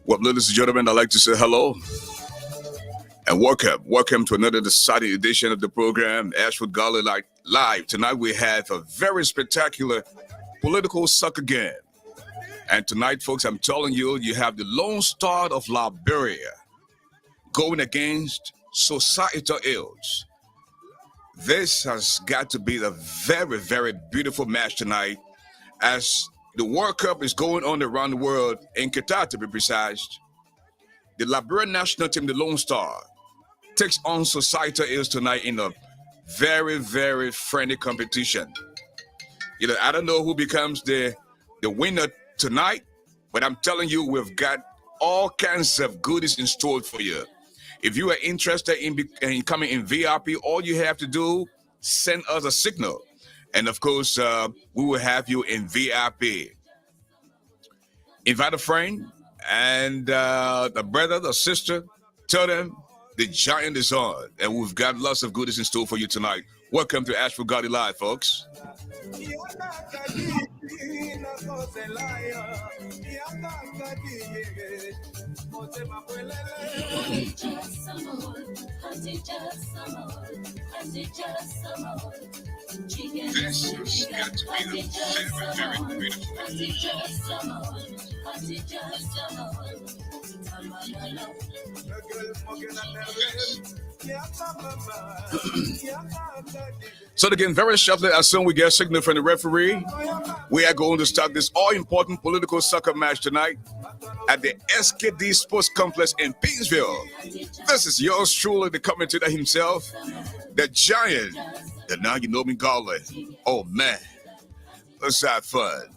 Well, ladies and gentlemen, I'd like to say hello and welcome. Welcome to another exciting edition of the program, Ashford Garley Live. Tonight we have a very spectacular political soccer game. And tonight, folks, I'm telling you, you have the Lone Star of Liberia going against societal ills. This has got to be a very, very beautiful match tonight as the World Cup is going on around the world, in Qatar to be precise. The Liberian national team, the Lone Star, takes on societal ills tonight in a very, very friendly competition. I don't know who becomes the winner tonight, but I'm telling you, we've got all kinds of goodies in store for you. If you are interested in coming in VIP, all you have to do, send us a signal. And of course, we will have you in VIP. Invite a friend and the brother, the sister. Tell them the giant is on. And we've got lots of goodies in store for you tonight. Welcome to Ashford Garley Live, folks. This has got to be a very, very beautiful. So again, very shortly, as soon as we get a signal from the referee, we are going to start this all-important political soccer match tonight at the SKD Sports Complex in Peaceville. This is yours truly, the commentator himself, the giant, the now you know me, Garley. Oh man, let's have fun.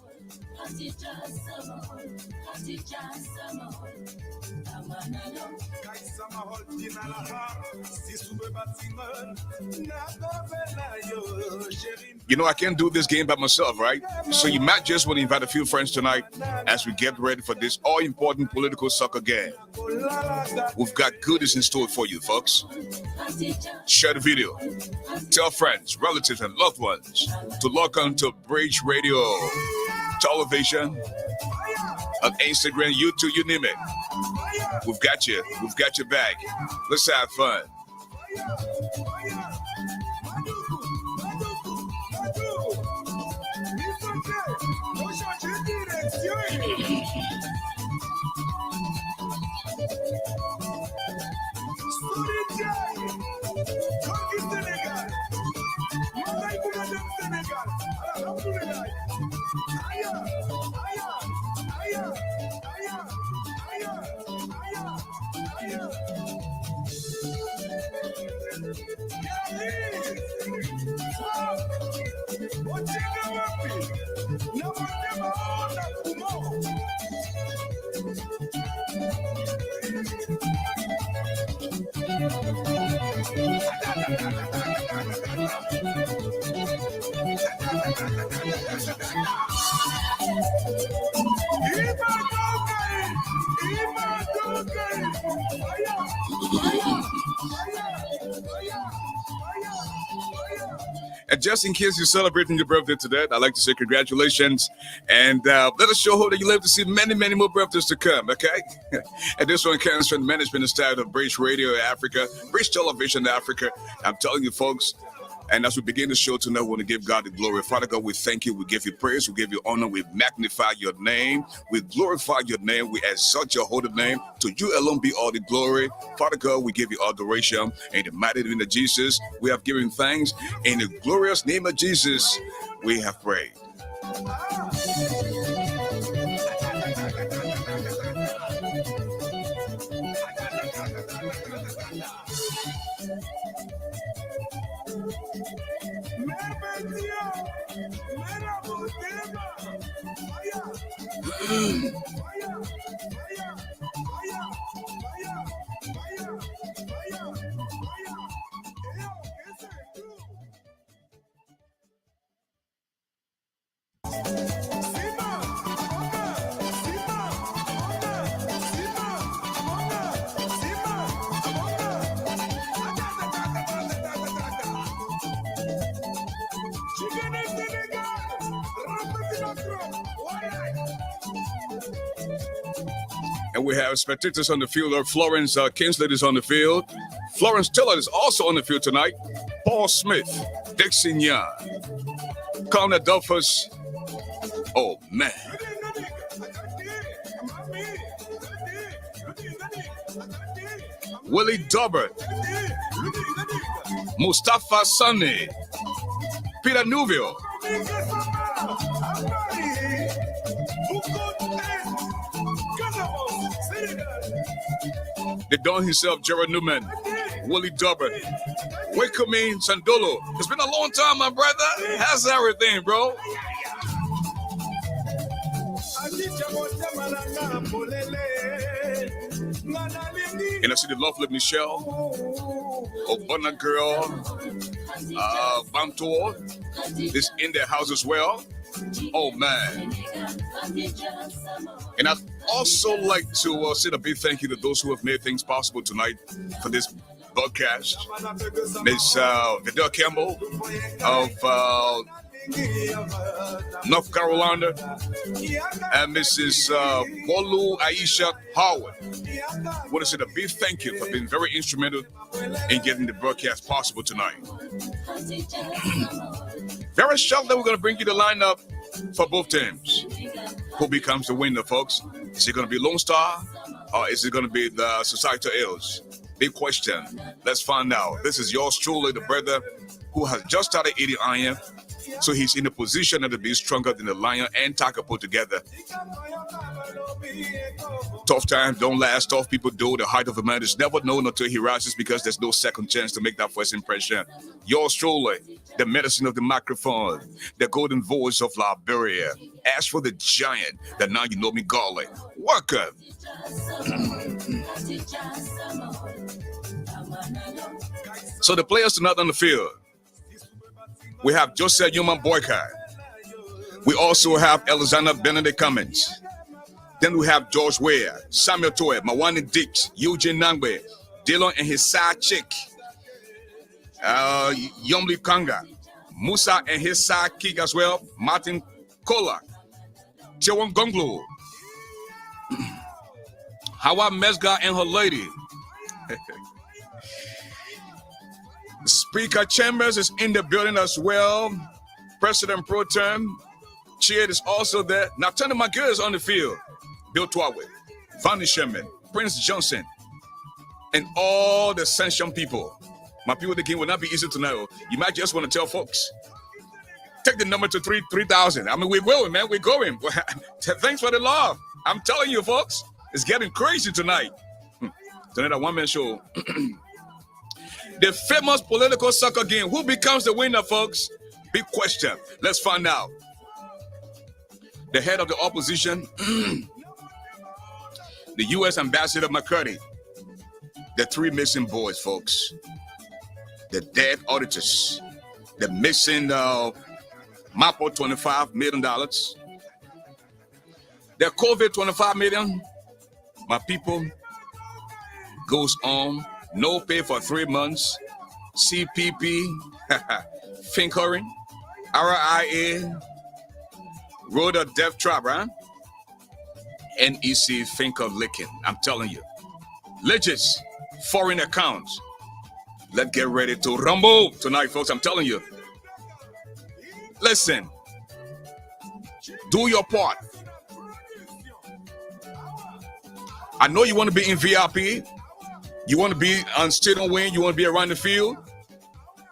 I can't do this game by myself, right? So you might just want to invite a few friends tonight as we get ready for this all-important political soccer game. We've got goodies in store for you, folks. Share the video. Tell friends, relatives, and loved ones to log on to Bridge Radio, television, on Instagram, YouTube, you name it. We've got you. We've got your back. Let's have fun. And just in case you're celebrating your birthday today, I'd like to say congratulations. And let us show hope that you live to see many, many more birthdays to come, okay? And this one comes from the management and staff of Bridge Radio Africa, Bridge Television Africa. I'm telling you, folks, and as we begin the show tonight, we want to give God the glory. Father God, we thank you. We give you praise. We give you honor. We magnify your name. We glorify your name. We exalt your holy name. To you alone be all the glory. Father God, we give you adoration. In the mighty name of Jesus, we have given thanks. In the glorious name of Jesus, we have prayed. And we have spectators on the field. Florence Kinsley is on the field. Florence Tiller is also on the field tonight. Paul Smith, Dixon Young, Connor Duffus. Oh, man. Willie Durbert, Mustafa Sunny, Peter Nuville, the Don himself, Gerard Newman, Willie Durbert, Wickerman Sandolo. It's been a long time, my brother. How's everything, bro? And I see the lovely Michelle, Obana girl, Bantor is in their house as well. Oh man. And I'd also like to say a big thank you to those who have made things possible tonight for this broadcast. Miss Vidal Campbell of North Carolina, and Mrs. Bolu Aisha Howard. I want to say a big thank you for being very instrumental in getting the broadcast possible tonight. Very shortly, we're going to bring you the lineup for both teams. Who becomes the winner, folks? Is it going to be Lone Star or is it going to be the Societal Ills? Big question. Let's find out. This is yours truly, the brother who has just started eating iron. So he's in a position to be stronger than the lion and Taka put together. Tough times don't last. Tough people do. The height of a man is never known until he rises, because there's no second chance to make that first impression. Yours truly, the medicine of the microphone, the golden voice of Liberia. Ashford the giant, that now you know me, Garley. Welcome. So the players tonight on the field. We have Joseph Human Boycott. We also have Alexander Benedict Cummins. Then we have George Ware, Samuel Toy, Mawani Dix, Eugene Nangbe, Dylan and his side chick, Yomli Kanga, Musa and his side kick as well, Martin Kola, Chewon Gonglu, Hawa Mesga and her lady. Speaker Chambers is in the building as well. President Pro Tem Chiad is also there. Now turn to my girls on the field. Bill Twawe, Vanny Sherman, Prince Johnson, and all the Ascension people. My people, the game will not be easy tonight. You might just want to tell folks. Take the number to 3,000. I mean, we're going, man. We're going. Thanks for the love. I'm telling you, folks, it's getting crazy tonight. Tonight, a one-man show. The famous political soccer game. Who becomes the winner, folks? Big question. Let's find out. The head of the opposition, the U.S. Ambassador McCurdy. The three missing boys, folks. The dead auditors. The missing MAPO $25 million. The COVID $25 million. My people, goes on. No pay for 3 months. CPP, Finkering, RIA, Road of Death Trap, right? NEC, Finker Licking. I'm telling you. Legis, foreign accounts. Let's get ready to rumble tonight, folks. I'm telling you. Listen. Do your part. I know you want to be in VIP. You want to be on Stadium Wing. You want to be around the field.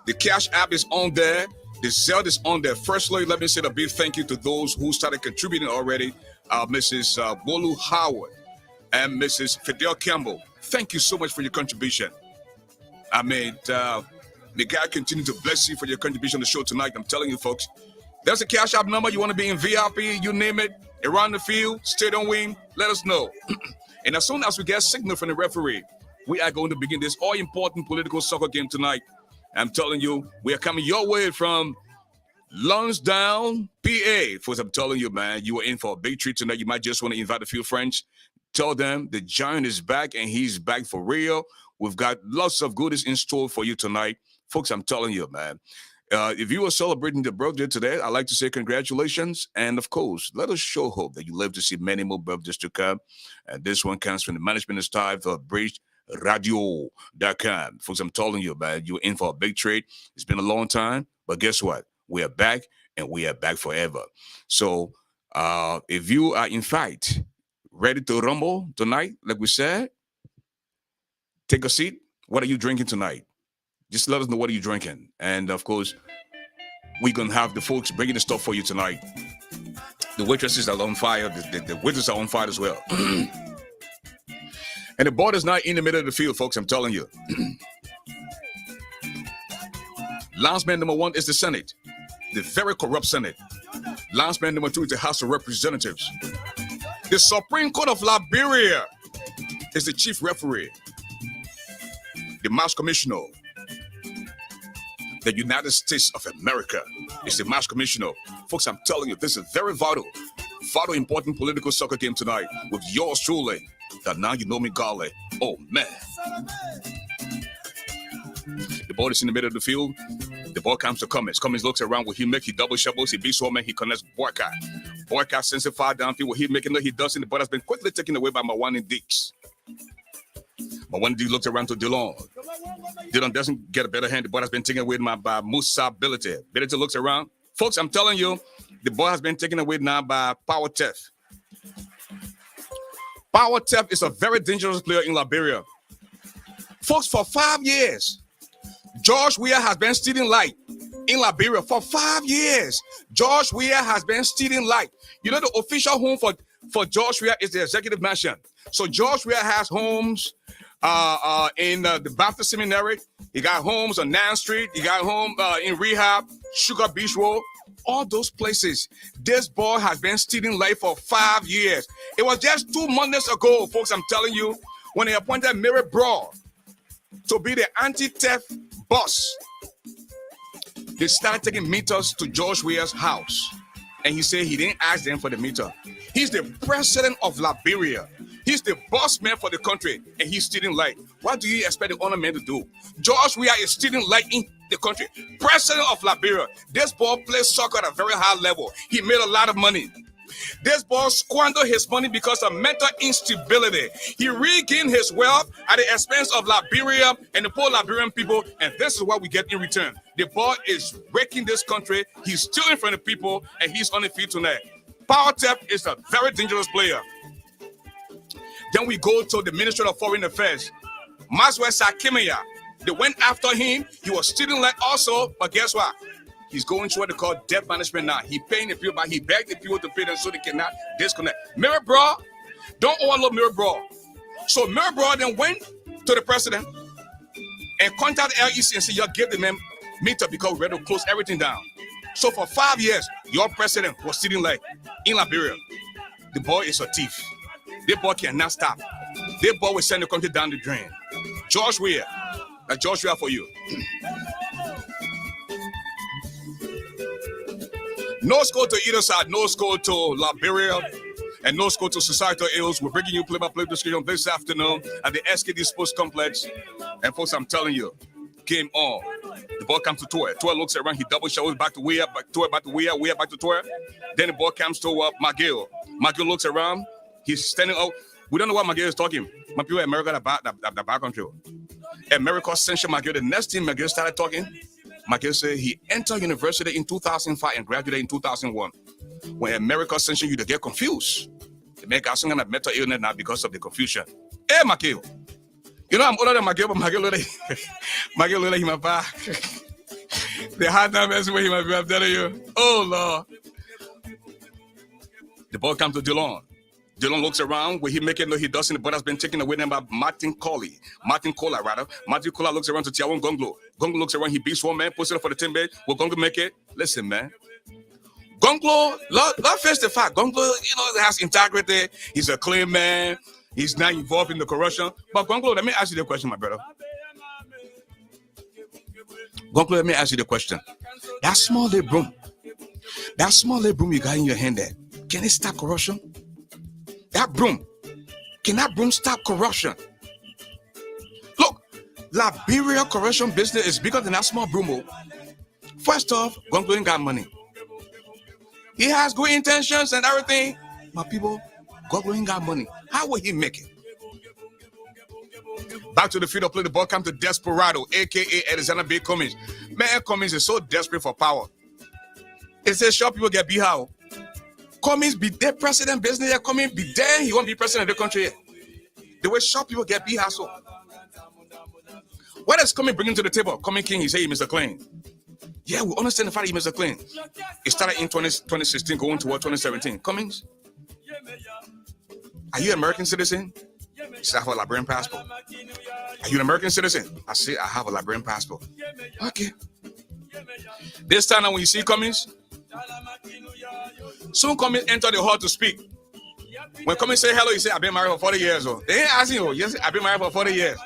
The Cash App is on there. The Zelle is on there. Firstly, let me say a big thank you to those who started contributing already. Mrs. Bolu Howard and Mrs. Fidel Campbell. Thank you so much for your contribution. I mean, may God continue to bless you for your contribution on the show tonight. I'm telling you, folks. There's a Cash App number. You want to be in VIP, you name it, around the field, Stadium Wing, let us know. And as soon as we get signal from the referee, we are going to begin this all-important political soccer game tonight. I'm telling you, we are coming your way from Lansdowne, PA. Folks, I'm telling you, man, you are in for a big treat tonight. You might just want to invite a few friends. Tell them the Giant is back, and he's back for real. We've got lots of goodies in store for you tonight. Folks, I'm telling you, man, If you are celebrating your birthday today, I'd like to say congratulations. And of course, let us show hope that you live to see many more birthdays to come. And this one comes from the management staff of BRIDGERADIO.com. Folks, I'm telling you, man, you're in for a big trade. It's been a long time, but guess what? We are back and we are back forever. So if you are in fact ready to rumble tonight, like we said, take a seat. What are you drinking tonight? Just let us know what are you drinking. And of course, we're going to have the folks bringing the stuff for you tonight. The waitresses are on fire. The waiters are on fire as well. And the board is not in the middle of the field, folks, I'm telling you. Landsman number 1 is the Senate. The very corrupt Senate. Landsman number 2 is the House of Representatives. The Supreme Court of Liberia is the chief referee. The Mass Commissioner. The United States of America is the Mass Commissioner. Folks, I'm telling you, this is very vital, important political soccer game tonight with yours truly, that now you know me, Garley. Oh, man. The ball is in the middle of the field. The ball comes to Cummins. Cummins looks around. Will he make? He double shovels. He beats one man. He connects Boycott. Boycott sends it far downfield. Will he make it? No, he doesn't. The ball has been quickly taken away by Mawani Dix. Mawani Dix looks around to Dillon. Dillon doesn't get a better hand. The ball has been taken away by Musa Ability. Ability looks around. Folks, I'm telling you, the ball has been taken away now by Power Theft. Power Theft is a very dangerous player in Liberia. Folks, for 5 years, George Weah has been stealing light in Liberia. For 5 years, George Weah has been stealing light. You know, the official home for George Weah is the executive mansion. So George Weah has homes in the Baptist Seminary. He got homes on Nan Street. He got home in Rehab, Sugar Beach Road, all those places. This boy has been stealing light for 5 years. It was just 2 months ago, folks, I'm telling you, when they appointed Mary Broad to be the anti-theft boss. They started taking meters to George Weah's house. And he said he didn't ask them for the meter. He's the president of Liberia. He's the boss man for the country, and he's stealing light. What do you expect the honor man to do? George Weah is stealing light in the country. President of Liberia. This boy plays soccer at a very high level. He made a lot of money. This boy squandered his money because of mental instability. He regained his wealth at the expense of Liberia and the poor Liberian people, and this is what we get in return. The boy is wrecking this country. He's stealing from the people, and he's on the field tonight. Power Theft is a very dangerous player. Then we go to the Ministry of Foreign Affairs. Maswell Sakimia. They went after him. He was stealing like also, but guess what? He's going through what they call debt management now. He paying the people, but he begged the people to pay them so they cannot disconnect. Mirror Broad, don't overlook Mirror Broad. So Mirror Broad then went to the president and contacted LEC and said, y'all give the man meter because we're ready to close everything down. So for 5 years, your president was stealing like in Liberia. The boy is a thief. The boy cannot stop. The boy will send the country down the drain. George Weah. George Weah for you. No score to either side. No score to Liberia and no score to Societal Ills. We're bringing you play-by-play description this afternoon at the SKD Sports Complex. And folks, I'm telling you, game on. The ball comes to Toy. Toy looks around. He double shovels back to Weah. Toy back to Weah. Weah back to Toy. Then the ball comes to McGill. McGill looks around. He's standing out. We don't know what McGill is talking. My people in America, the back control. America censured McGill. The next thing McGill started talking, McGill said he entered university in 2005 and graduated in 2001. When America censored you, to get confused. They make us some kind of mental illness now because of the confusion. Hey, McGill. You know I'm older than McGill, but McGill look like my back. The hard time messing with him, I'm telling you. Oh, Lord. The ball comes to Dillon. Dillon looks around. Will he make it? No, he doesn't. The ball has been taken away by Martin Cola, Martin Cola looks around to Tiawon Gonglo. Gonglo looks around. He beats one man, puts it up for the 10 bed. Will Gonglo make it? Listen, man. Gonglo, let's face the fact. Gonglo, has integrity. He's a clean man. He's not involved in the corruption. But Gonglo, let me ask you the question, my brother. Gonglo, let me ask you the question. That small little broom you got in your hand there, can it stop corruption? Can that broom stop corruption? Look, Liberia corruption business is bigger than that small broom. First off, Gongo ain't got money. He has good intentions and everything. My people, Gongo ain't got money. How will he make it? Back to the field of play. The ball comes to Desperado, a.k.a. Alexander B. Cummings. Man, Cummings is so desperate for power. It says short people get beat how. Cummings be their president business. Cummings be there. He won't be president of the country. The way short people get beat how so. What is Cummings bringing to the table? Cummings King, he say he Mr. Clean. Yeah, we understand the fact he Mr. Clean. It started in 2016 going toward 2017. Cummings, are you an American citizen? He said, I have a Liberian passport. Are you an American citizen? I say, I have a Liberian passport. Okay. This time now when you see Cummings, soon Cummings enter the hall to speak. When Cummings say hello, he say, I've been married for 40 years. Oh. They ain't asking you, yes, I've been married for 40 years.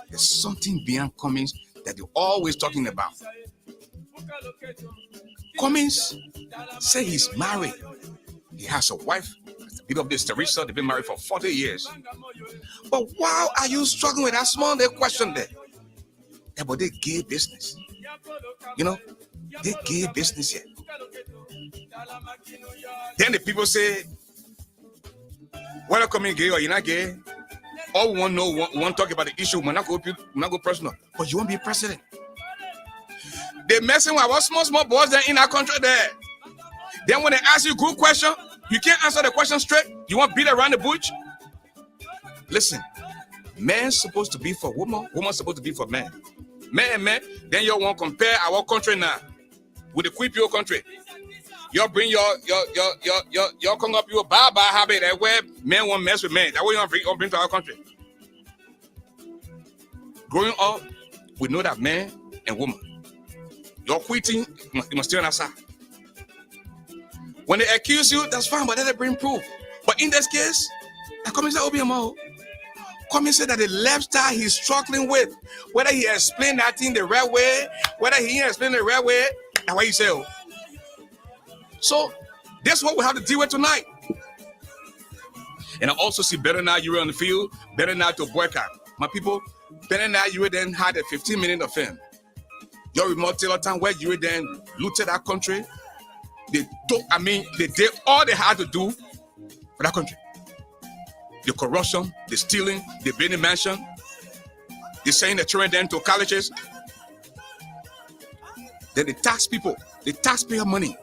There's something behind Cummings that they're always talking about. Cummings say he's married. He has a wife. Big of this Teresa, they've been married for 40 years. But why are you struggling with that small little question there? Yeah, but they gay business. You know, they gay business here. Then the people say, whether coming gay or you're not gay, all we want to know, we want to talk about the issue, we're not go personal, but you won't be president. They're messing with our small boys there in our country there. Then when they ask you a good question, you can't answer the question straight. You want to beat around the bush? Listen, man's supposed to be for woman, woman's supposed to be for man. Man, then you want to compare our country now with the Quipio country. You bring your come up your bad habit that where men won't mess with men. That way you bring to our country. Growing up, we know that man and woman. You're quitting, you must stay on our side. When they accuse you, that's fine, but let them bring proof. But in this case, I come and say, Obiamo, come and say that the lifestyle he's struggling with, whether he explained that thing the right way, whether he didn't explain the right way, that's what you say. Oh. So, that's what we have to deal with tonight. And I also see better now you were on the field, better now to boycott. My people, better now you were then had a 15-minute of fame. Your remote Taylor time where you were then looted that country. They did all they had to do for that country. The corruption, the stealing, the building mansion, the saying the children then to colleges. Then they tax people, the taxpayer money.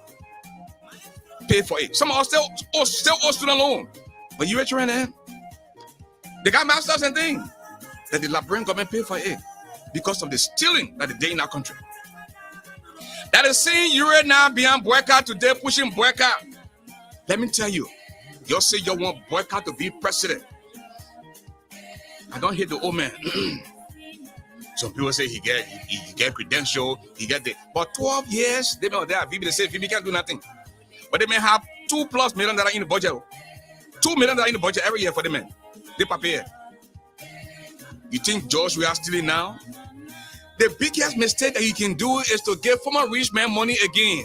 Pay for it. Some are still owe student loan. But you were trying to they got masters and things. That the Liberian government pay for it because of the stealing that they did in our country. That is saying you right now beyond boycott today, pushing boycott. Let me tell you, you say you want boycott to be president. I don't hear the old man. Some people say he get credential, he get the but 12 years, they know that they say he can't do nothing. But they may have $2+ million in the budget. $2 million in the budget every year for the men. They prepare. You think George we are stealing now? The biggest mistake that you can do is to give former rich man money again.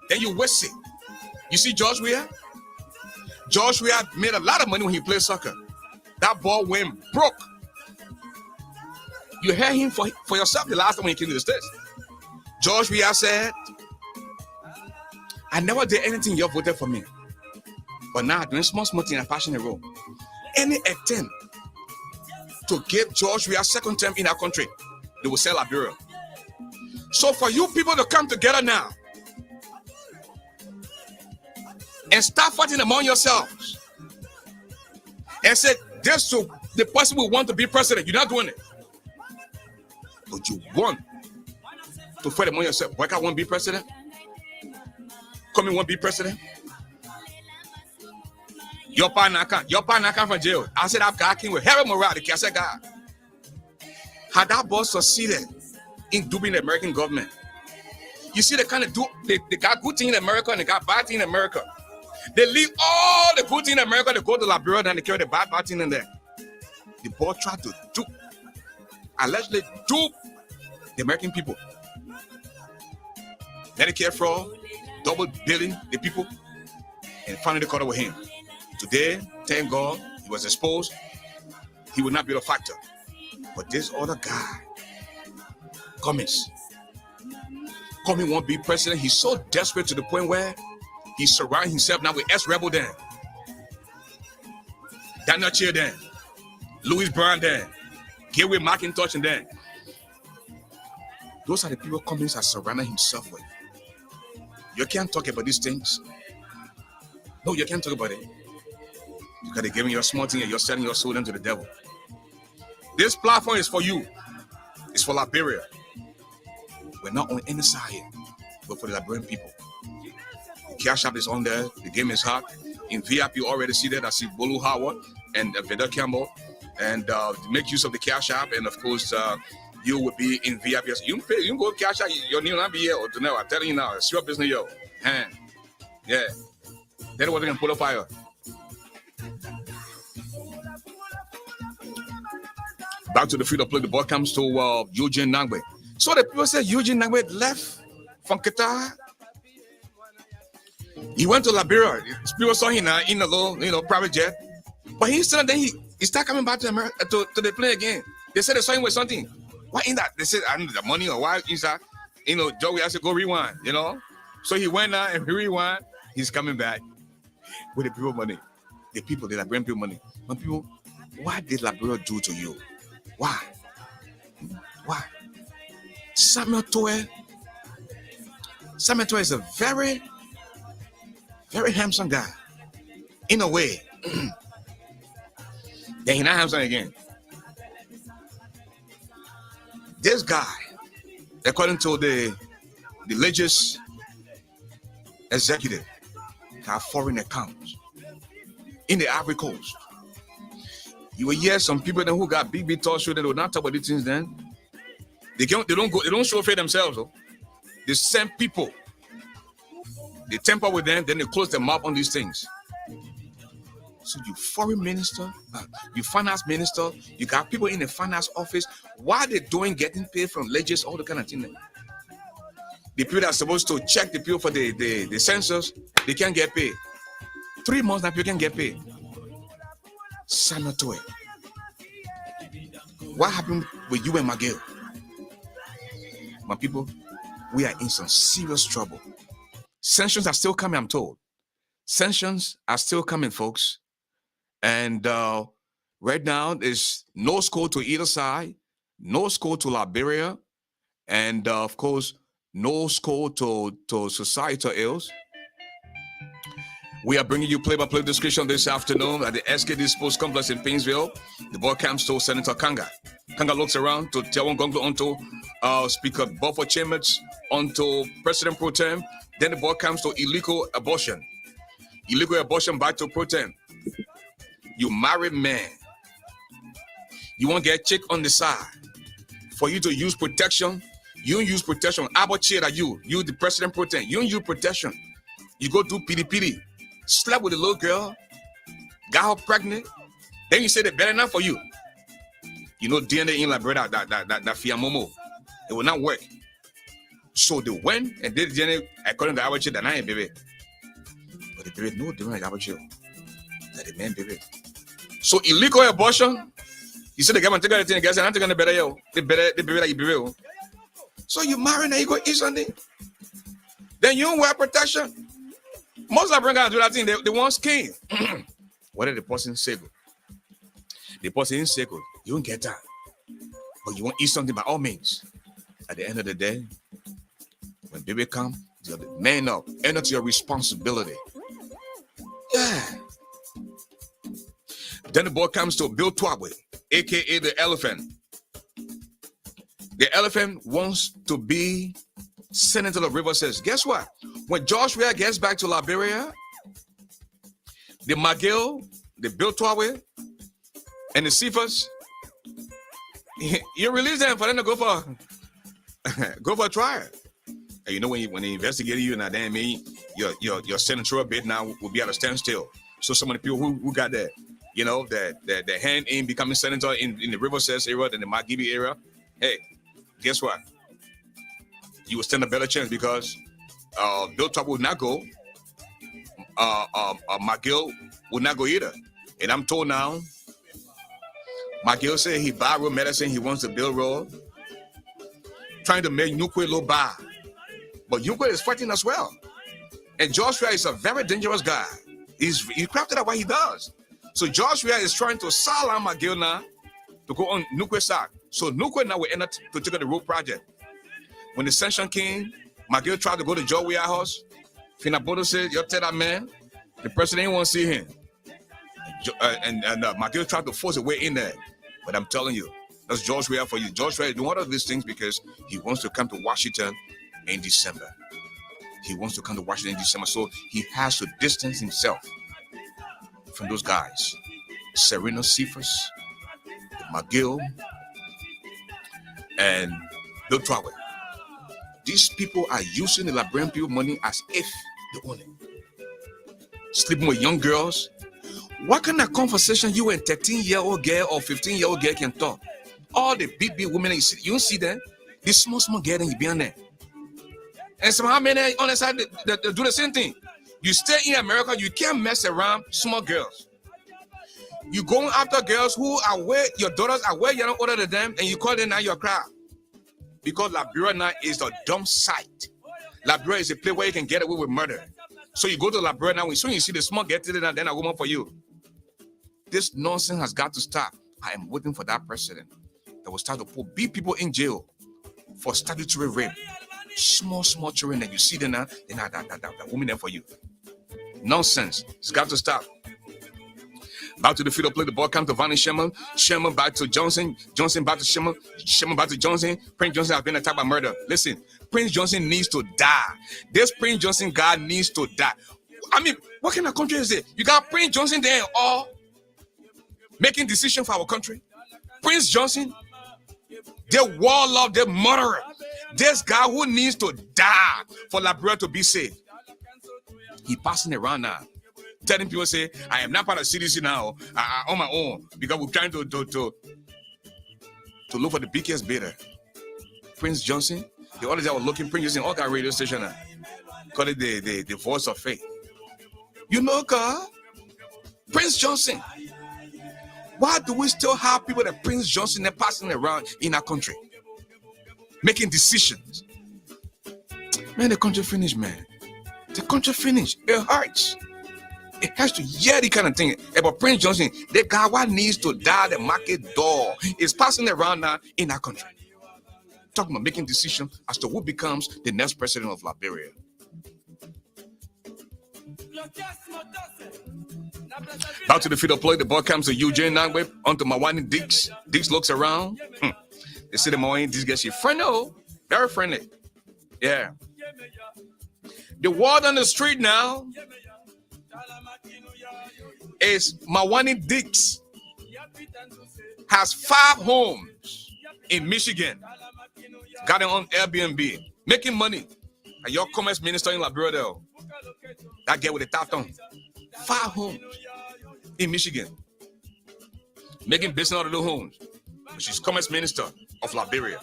Then you waste it. You see George Weah? George Weah made a lot of money when he played soccer. That ball went broke. You heard him for yourself the last time when he came to the States. George Weah said, I never did anything you voted for me. But now doing small thing and passionate role. Any attempt to give George Weah second term in our country, they will sell Liberia. So for you people to come together now and start fighting among yourselves and say, this to the person who want to be president, you're not doing it. But you want to fight among yourself. Why can't one be president? Come in, one be president. Your partner come from jail. I said, I've got king with heavy morality. I said, God. Had that boss succeeded in duping the American government, you see, they kind of do, they got good thing in America and they got bad thing in America. They leave all the good thing in America, they go to Liberia and they carry the bad thing in there. The boss tried to allegedly dupe the American people. Medicare fraud, double billing the people, and finally they caught up with him. Today, thank God, he was exposed. He would not be a factor. But this other guy, Cummings, Coming won't be president. He's so desperate to the point where he's surrounding himself now with S-Rebel then. Daniel Cheer then. Louis Brown then. Gateway McIntosh and then. Those are the people Cummings are surrounding himself with. You can't talk about these things. No, you can't talk about it. Because they're giving you a small thing and you're selling your soul into the devil. This platform is for you. It's for Liberia. We're not on any side here, but for the Liberian people. The Cash App is on there. The game is hot. In VIP, you already see that. I see Bolu Howard and Veda Campbell. And make use of the Cash App. And of course, you will be in VIP. You can pay. You can go Cash App. Your name will not be here or to know. I'm telling you now. It's your business, yo. Yeah. That's what they're going to put up fire. Back to the field of play. The ball comes to Eugene Nangbe. So the people say Eugene Nangbe left from Qatar. He went to Liberia. People saw him in a little, private jet. But he still then he started coming back to America to the play again. They said they saw him with something. What in that? They said, I don't know the money or why is that? Joey has to go rewind, So he went out and rewind. He's coming back with the people money. The Liberian people money. My people, what did Liberia do to you? Why? Samuel Toye is a very, very handsome guy. In a way. Then he's not handsome again. This guy, according to the religious executive, have foreign accounts in the Ivory Coast. You will hear some people then who got big talk show that will not talk about these things then. They don't show for themselves. Oh. They send people. They temper with them, then they close them up on these things. So you foreign minister, you finance minister, you got people in the finance office. Why are they getting paid from ledgers, all the kind of thing? The people that are supposed to check the people for the census, they can't get paid. 3 months now, people can get paid. Samuel Toye. What happened with you and Miguel? My people, we are in some serious trouble. Sanctions are still coming, I'm told. Sanctions are still coming, folks. And right now, there's no score to either side, no score to Liberia, and of course, no score to societal ills. We are bringing you play-by-play description this afternoon at the SKD Sports Complex in Painesville. The ball comes to Senator Kanga. Kanga looks around to Tiawan Gonglo onto Speaker Beaufort Chambers, onto President Pro Tem. Then the ball comes to illegal abortion. Illegal abortion back to Pro Tem. You married man. You won't get chick on the side. For you to use protection, you don't use protection. About cheer that you the President Pro Tem. You don't use protection. You go do pity. Slept with a little girl, got her pregnant, then you say they're better enough for you. DNA in Liberia, that Fiamomo, it will not work. So they went and did DNA according to the average that I ain't baby. But the baby no different average that the man baby. So illegal abortion, you said the government take everything, guys, and I'm taking the better yo. The baby that you baby. So you marry and you go eat something. Then you don't wear protection. Most Liberian guys do that thing. They want skin. What did the person say? The person didn't say good. You don't get that. But you want to eat something by all means. At the end of the day, when baby come, you're the man up. And it's your responsibility. Yeah. Then the boy comes to Bill Twabwe, a.k.a. the elephant. The elephant wants to be Senator of River says, guess what? When Josh Weah gets back to Liberia, the McGill, the Bill Twabwe, and the Cephas, you release them for them to go for a trial. And when they investigate you, now damn me, your senatorial bid now will be at a standstill. So some of the people who got that, that hand in becoming senator in the River Says area, in the Magibi area, hey, guess what? You will stand a better chance because Bill Top will not go. McGill will not go either. And I'm told now, McGill said he buy real medicine. He wants to build road. Trying to make Nuque low buy. But Yuko is fighting as well. And Joshua is a very dangerous guy. He crafted out what he does. So Joshua is trying to salam McGill now to go on Nukwe side. So Nukwe now will end up to take on the road project. When the sanction came, McGill tried to go to Joe Weah house. Finabodo said, you tell that man, the president ain't want to see him. And McGill tried to force a way in there. But I'm telling you, that's George Weah for you. George Weah is doing one of these things because he wants to come to Washington in December. He wants to come to Washington in December. So he has to distance himself from those guys. Serena Cephas, McGill, and Bill Trawick. These people are using the Liberian people money as if they own it. Sleeping with young girls. What kind of conversation you and 13-year-old girl or 15-year-old girl can talk? All the big women you see, you don't see them. This small girl then you be on there. And somehow men on the side they do the same thing. You stay in America, you can't mess around small girls. You going after girls who are way, your daughters are way you're older than them, and you call them now your crowd. Because Liberia now is a dumb site. Liberia is a place where you can get away with murder. So you go to Liberia now, when you see the small girl today, then a woman for you. This nonsense has got to stop. I am waiting for that president that will start to put big people in jail for statutory rape. Small children that you see them now, then that woman there for you. Nonsense. It's got to stop. Back to the field of play. The ball comes to Vonnie Sherman. Sherman back to Johnson. Johnson back to Sherman. Sherman back to Johnson. Prince Johnson has been attacked by murder. Listen, Prince Johnson needs to die. This Prince Johnson guy needs to die. I mean, what kind of country is it? You got Prince Johnson there all making decisions for our country. Prince Johnson, the warlord, the murderer. This guy who needs to die for Liberia to be safe. He passing around now. Telling people say, I am not part of CDC now, on my own, because we're trying to look for the biggest bidder. Prince Johnson, the others that were looking, Prince Johnson, all that radio station now, call it the voice of faith. You know, God, Prince Johnson. Why do we still have people that Prince Johnson are passing around in our country, making decisions? Man, the country finished, man. The country finished. It hurts. It has to hear the kind of thing about Prince Johnson. The guy what needs to die the market door is passing around now in our country. Talking about making decisions as to who becomes the next president of Liberia. Back to the field of play. The ball comes to Eugene Nangwe onto Mawani Dix. Dix looks around. They say the Mawani Dix gets you friendly. Oh, very friendly. Yeah. The word on the street now is Mawani Dix has 5 homes in Michigan. Got it on Airbnb. Making money. And your commerce minister in Liberia though. That girl with the tattoo. 5 homes in Michigan. Making business out of the homes. She's commerce minister of Liberia.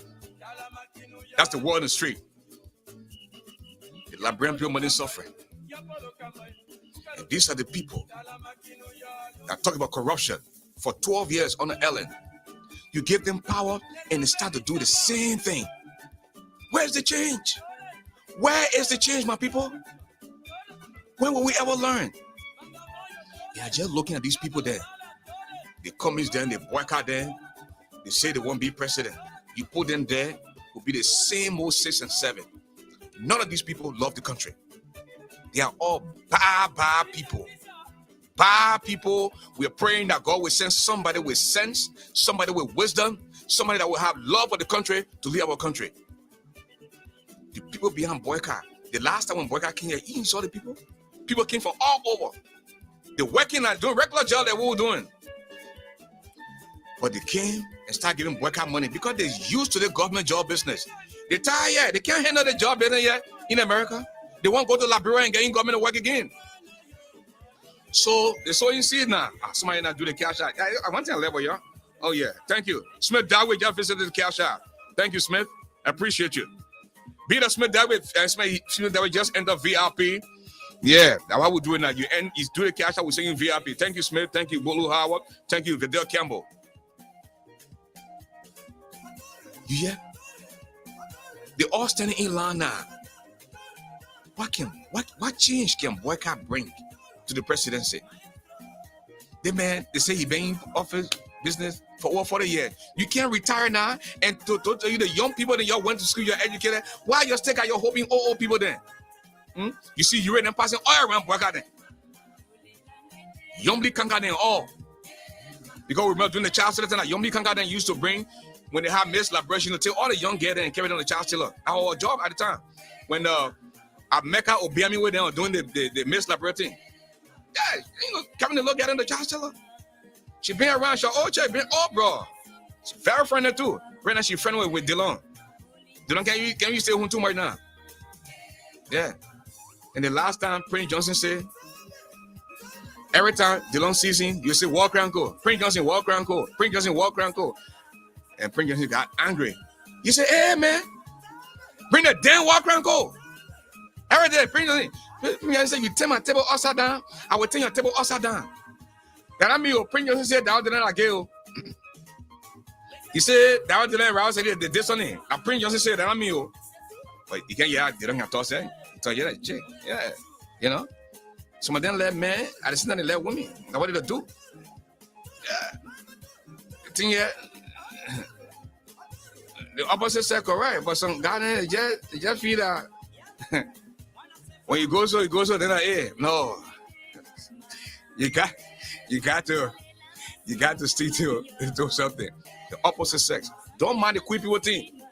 That's the word on the street. The Liberian people money suffering. And these are the people that talk about corruption for 12 years on the Ellen. You give them power and they start to do the same thing. Where's the change? Where is the change, my people? When will we ever learn? They are just looking at these people there. They come in there, they boycott them. They say they won't be president. You put them there, will be the same old 6 and 7. None of these people love the country. They are all bad people. Bad people. We are praying that God will send somebody with sense, somebody with wisdom, somebody that will have love for the country to lead our country. The people behind boycott. The last time when boycott came here, you saw the people. People came from all over. They're working and doing regular job that we were doing. But they came and started giving boycott money because they're used to the government job business. They're tired. They can't handle the job business yet in America. They won't go to Liberia and get in government to work again. So they saw you see it now. Somebody not do the cash out. I want to level, y'all. Oh yeah, thank you. Smith Dawid just visited the cash out. Thank you, Smith. I appreciate you. Peter Smith Dawid, Smith Dawid just entered VIP. Yeah, that's what we're doing now. You do the cash out, we're saying VIP. Thank you, Smith. Thank you, Bolu Howard. Thank you, Vidal Campbell. You hear? They're all standing in line now. what change can boycott bring to the presidency? The man, they say he been in office business for over 40 years. You can't retire now, and to tell you the young people that y'all went to school, you're educated. Why you still got your hoping old people then? You see, you read them passing all around boycott them. Young can't get them all. Because remember during the child selection that Young can't get them used to bring when they have Miss Liberation to take all the young get there and carry them on the child stealer. Our job at the time. When Mecca Obiami were there doing the Miss Liberation thing. Yeah, you know, coming to look at him, the child stealer. She been around, she been bro. She's very friendly too. Right now, she's friendly with Dylan. Dylan, can you stay home too right now? Yeah. And the last time Prince Johnson said, every time Dylan sees him, you say walk around go. Prince Johnson walk around go. Prince Johnson walk around go. And Prince Johnson got angry. You say, hey man, bring the damn walk around go. Every day, Prince Johnson. Say you turn my table upside down, I will turn your table upside down. That I mean, Prince Johnson said that I gave. He said that was the land Rouse said this on it. And Prince Johnson said that I mean, but you can't they don't have to say. So yeah, chick, yeah, you know. Some of them let men, I just not let women. Now what did they do? Yeah, the thing yeah, the opposite said correct, but some guy just feel that. When you go so, then no. You got to stick to something. The opposite sex. Don't mind the queer people thing.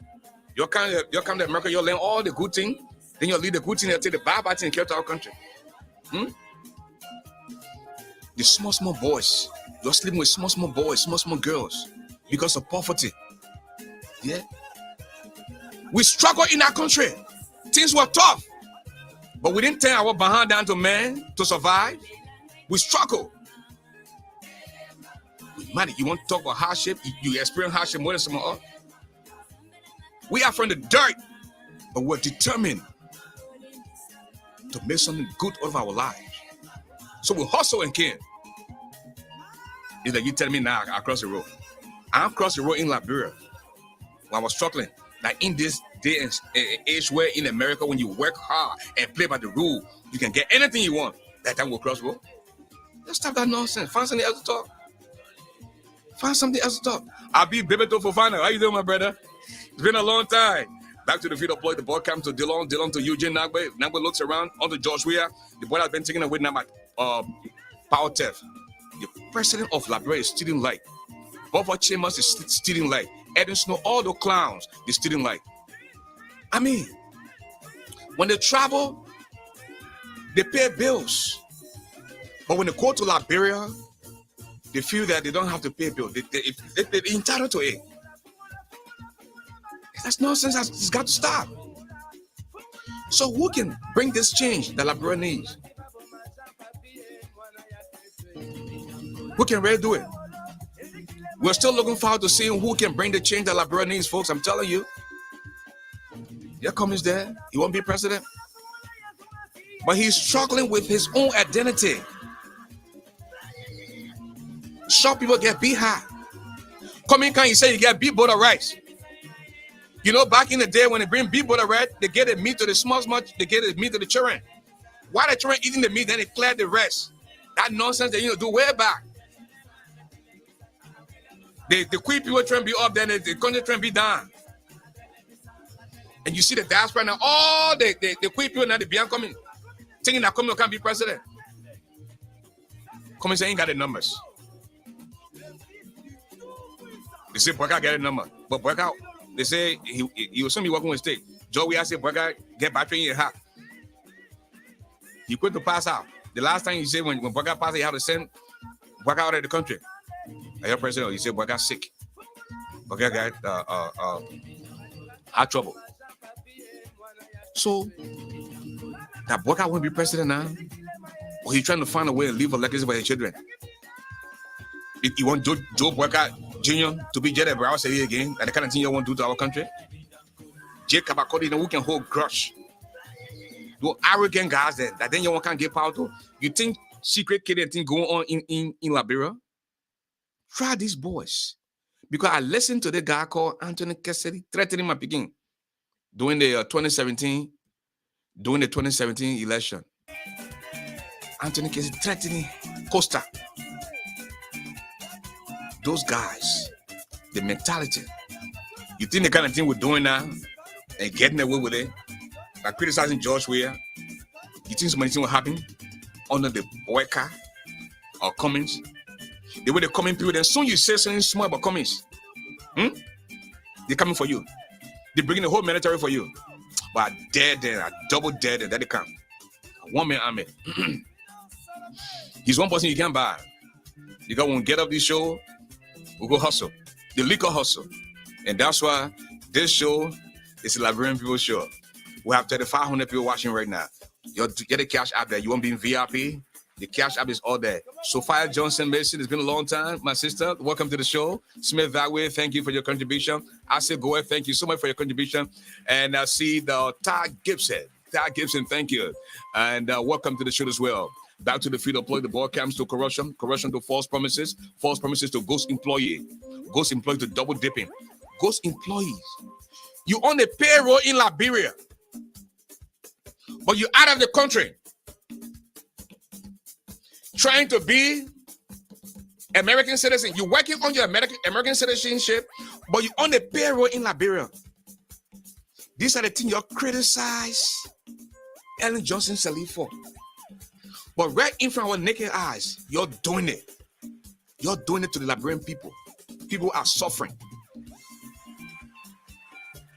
You're kind of America, you'll learn all the good thing, then you'll leave the good thing and take the bad thing and care to our country. The small boys. You're sleeping with small boys, small girls because of poverty. Yeah. We struggle in our country. Things were tough. But we didn't turn our behind down to men to survive. We struggle. You want to talk about hardship? You experience hardship more than someone else. We are from the dirt, but we're determined to make something good out of our lives. So we hustle and can. It's like you tell me now I cross the road. I crossed the road in Liberia when I was struggling. Like in this day and age where in America, when you work hard and play by the rule, you can get anything you want. That time will cross road. Let's stop that nonsense. Find something else to talk. Find something else to talk. I'll be Bebeto Fofana. How you doing, my brother? It's been a long time. Back to the field of play. The ball comes to Dylan to Eugene Nagbe. Nagbe looks around onto George Weah. The ball has been taken away now by power theft. The president of Liberia is stealing light. Buffer Chambers is stealing light. Eden Snow, all the clowns, they're stealing light. I mean, when they travel, they pay bills. But when they go to Liberia, they feel that they don't have to pay bills. They're entitled to it. That's nonsense. It's got to stop. So who can bring this change that Liberia needs? Who can really do it? We're still looking forward to seeing who can bring the change that Liberia needs, folks. I'm telling you. Your Cummings there. He won't be president. But he's struggling with his own identity. Short people get beat high. Cummings can you say you get beat butter rice? You know, back in the day when they bring beef butter rice, they get the meat to the small, they get the meat to the children. While the children eating the meat, then they clear the rest. That nonsense they do way back. The queer people trying to be up there, the country trying to be down. And you see the diaspora now, all the queer people now, they be coming, thinking that Cummings can't be president. Cummings ain't got the numbers. They say Boyka get a number, but Boyka, they say he will soon be working with state. Joe, we say Boyka get battery in your hat. He quit to pass out. The last time you said when Boyka passed, you have to send Boyka out of the country. And your president, you say Boyka sick. Boyka got heart trouble. So that Boyka won't be president now, or he's trying to find a way to leave a legacy for his children. You want Joe Boyka Jr. to be Jedi Brown say again, and the kind of thing you want to do to our country? Jay Kabakodi, who can hold grudge. Those arrogant guys that then you can't get power to. You think secret killing thing going on in Liberia? Try these boys. Because I listened to the guy called Anthony Cassidy threatening my picking during the 2017 during the 2017 election. Anthony Casey threatening Costa. Those guys, the mentality. You think the kind of thing we're doing now and getting away with it, like criticizing George Weah, you think something will happen under the Boyka or Cummings? The way they coming people, then soon you say something small about Cummings. They're coming for you. They're bringing the whole military for you. But I dare them, I double dare them, that they come. A one-man army. He's one person you can't buy. You got to get up this show, we'll go hustle. The liquor hustle. And that's why this show is a Liberian People show. We have 3,500 people watching right now. You get the cash app there. You want to be in VIP? The cash app is all there. Sophia Johnson Mason, it's been a long time. My sister, welcome to the show. Smith Vagway, thank you for your contribution. I say go ahead, thank you so much for your contribution. And I see the Ty Gibson. Ty Gibson, thank you. And welcome to the show as well. Back to the field of play, the ball comes to corruption to false promises to ghost employee to double dipping. Ghost employees. You on a payroll in Liberia, but you're out of the country. Trying to be American citizen. You're working on your American citizenship, but you're on the payroll in Liberia. These are the things you criticize Ellen Johnson Sirleaf for. But right in front of our naked eyes, you're doing it. You're doing it to the Liberian people. People are suffering.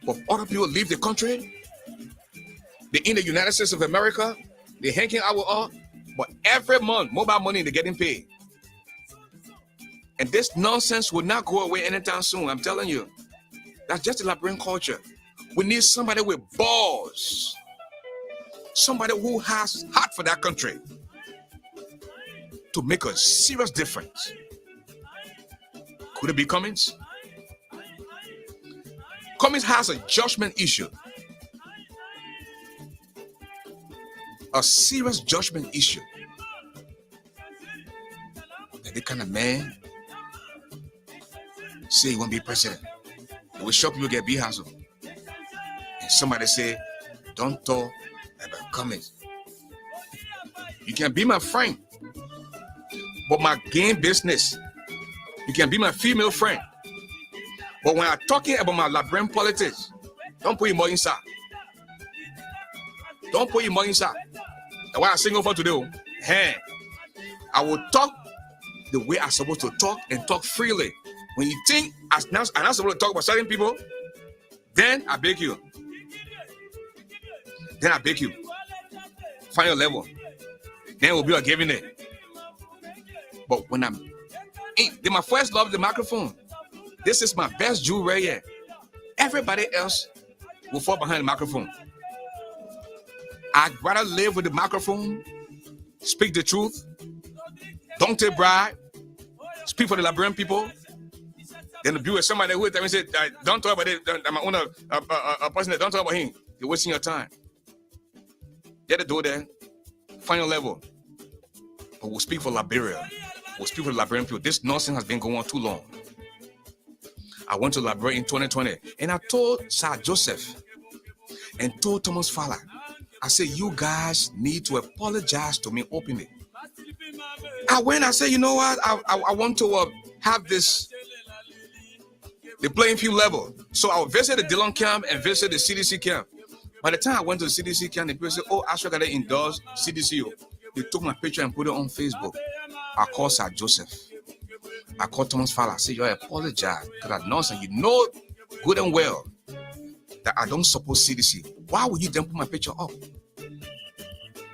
But other people leave the country. They're in the United States of America. They're hanging out with us. But every month, mobile money, they're getting paid. And this nonsense will not go away anytime soon. I'm telling you. That's just the Liberian culture. We need somebody with balls. Somebody who has heart for that country to make a serious difference. Could it be Cummings? Cummings has a judgment issue. A serious judgment issue. And the kind of man say he won't be president. It will show people get beat hustle. And somebody say, don't talk about Cummings. You can be my friend, but my game business. You can be my female friend. But when I'm talking about my Liberian politics, don't put your money inside. Don't put your money inside. That's why I sing over today. Hey, I will talk the way I'm supposed to talk and talk freely. When you think I'm not supposed to talk about certain people, then I beg you. Find your level. Then we'll be a giving it. But when I'm in, my first love the microphone. This is my best jewel right here. Everybody else will fall behind the microphone. I'd rather live with the microphone, speak the truth, don't take bribe, speak for the Liberian people, then to be with somebody who will say, don't talk about it, I'm a person that don't talk about him. You're wasting your time. Get the door there, find your level. But we'll speak for Liberia. We'll speak for the Liberian people. This nonsense has been going on too long. I went to Liberia in 2020, and I told Sir Joseph and told Thomas Fowler, I said, you guys need to apologize to me openly. I said, you know what? I want to have this, the playing field level. So I'll visit the Dillon camp and visit the CDC camp. By the time I went to the CDC camp, the people said, oh, Ashford got to endorse CDC. They took my picture and put it on Facebook. I called Sir Joseph. I called Thomas Fowler. I said, you apologize. Because I nonsense. You know good and well that I don't support CDC. Why would you then put my picture up?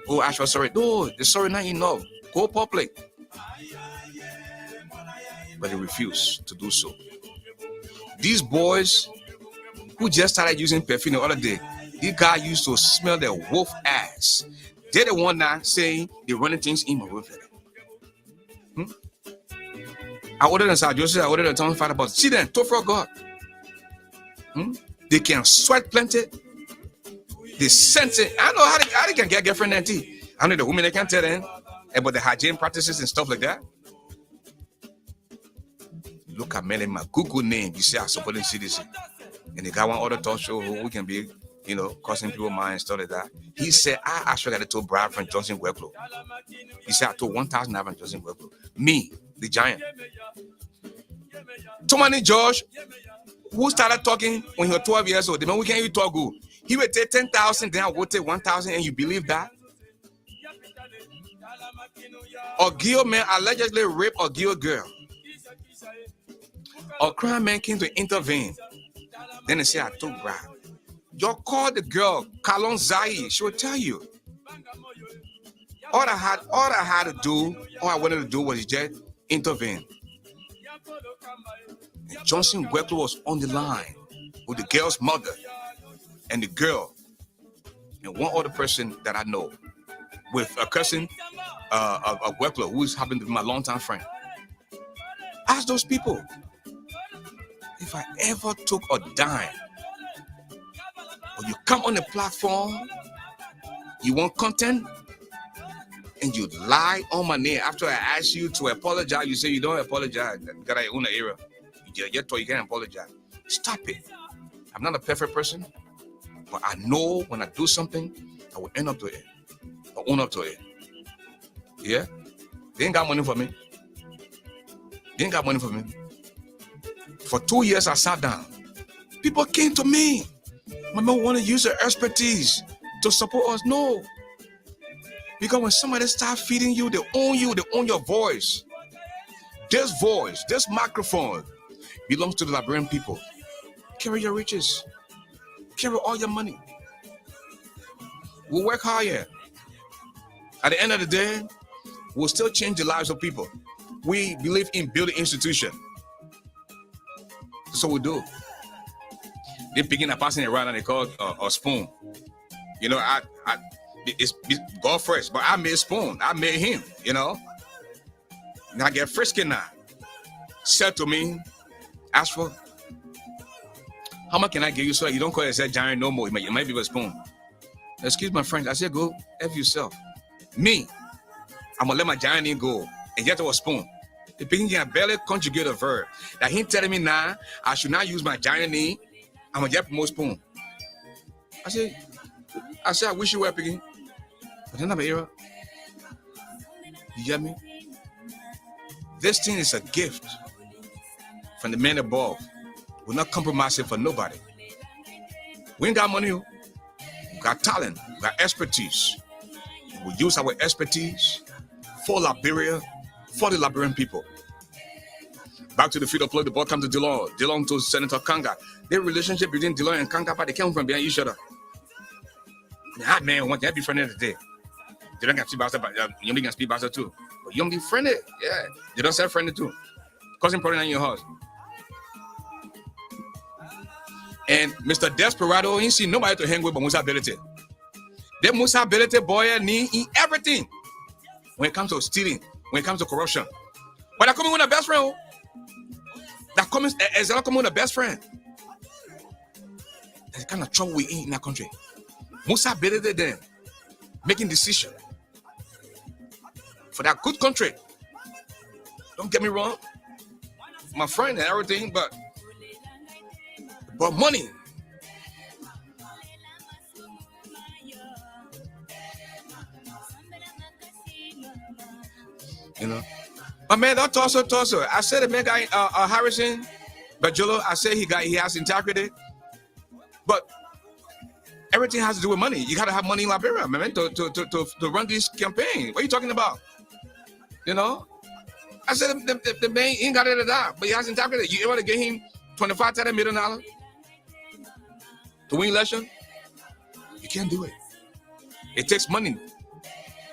Oh, Ashford, sorry. No, the sorry not enough. Go public. But they refused to do so. These boys who just started using perfume the other day, these guys used to smell their wolf ass. They're the one now saying they're running things in my wolf. I ordered them, Sir Joseph, I ordered them, Thomas Fowler, but see them, tough for God. They can sweat plenty. They sense it. I know how they can get girlfriend and tea. I know the women, they can tell them about the hygiene practices and stuff like that. Look at men in my Google name. You say I support the CDC. And the guy want other talk show who we can be causing people mind, stuff like that. He said, I actually got to told Brad from Johnson Weblo. He said, I told 1,000 from Johnson Weblo. Me, the giant. Tomani George, who started talking when he was 12 years old. The man, we can't even talk good. He would take 10,000, then I would take 1,000, and you believe that? Or Gil man allegedly raped a Gil girl. A crime man came to intervene. Then they say, I told Brad. You call the girl, Kalon Zai. She will tell you. All I had to do, all I wanted to do was just intervene. And Johnson Weblo was on the line with the girl's mother and the girl and one other person that I know, with a cousin of Weblo, who is happened to be my longtime friend. Ask those people if I ever took a dime. Or you come on the platform, you want content, and you lie on my name after I ask you to apologize. You say you don't apologize. Got your own era. You can't apologize. Stop it. I'm not a perfect person, but I know when I do something, I will end up to it. Or own up to it. Yeah? They ain't got money for me. They ain't got money for me. For 2 years, I sat down. People came to me. My man want to use their expertise to support us. No. Because when somebody start feeding you, they own your voice. This microphone belongs to the Liberian people. Carry your riches. Carry all your money. We'll work hard here. At the end of the day, we'll still change the lives of people. We believe in building institutions. That's what we do. They begin a passing around and they call a spoon. It's God first, but I made spoon. I made him, Now I get frisky now. Said to me, Ashford, how much can I give you so you don't call yourself giant no more? You might be a spoon. Excuse my friend. I said, go F yourself. Me, I'm going to let my giant name go and get to a spoon. The begin can barely conjugate a verb. That he telling me now, I should not use my giant name. I'm going to get more spoon. I said, I wish you were picking. But then I'm an era. You get me? This thing is a gift from the man above. We're not compromising for nobody. We ain't got money. We got talent. We got expertise. We use our expertise for Liberia, for the Liberian people. Back to the field of play, the ball comes to Dillon. Dillon to Senator Kanga. The relationship between Dillon and Kanga, they came from behind each other. Man, want to be friendly today. They don't get speed bastard, but you can speed bastard too. But you don't be friendly. Yeah. They don't say friendly too. Causing problem in your house. And Mr. Desperado, he see nobody to hang with but Musa ability. That Musa ability boy need in everything. When it comes to stealing, when it comes to corruption. But they're coming with a best friend. That comes as they're coming with a best friend. That's the kind of trouble we in that country. Musa ability then making decision for that good country. Don't get me wrong, my friend and everything, but money. But man, don't toss her. I said the man guy Harrison Bajolo, I said he has integrity, but everything has to do with money. You gotta have money in Liberia, man, to run this campaign. What are you talking about? I said the man ain't got it at all, but he has integrity. You able to get him $25 million to win election? You can't do it. It takes money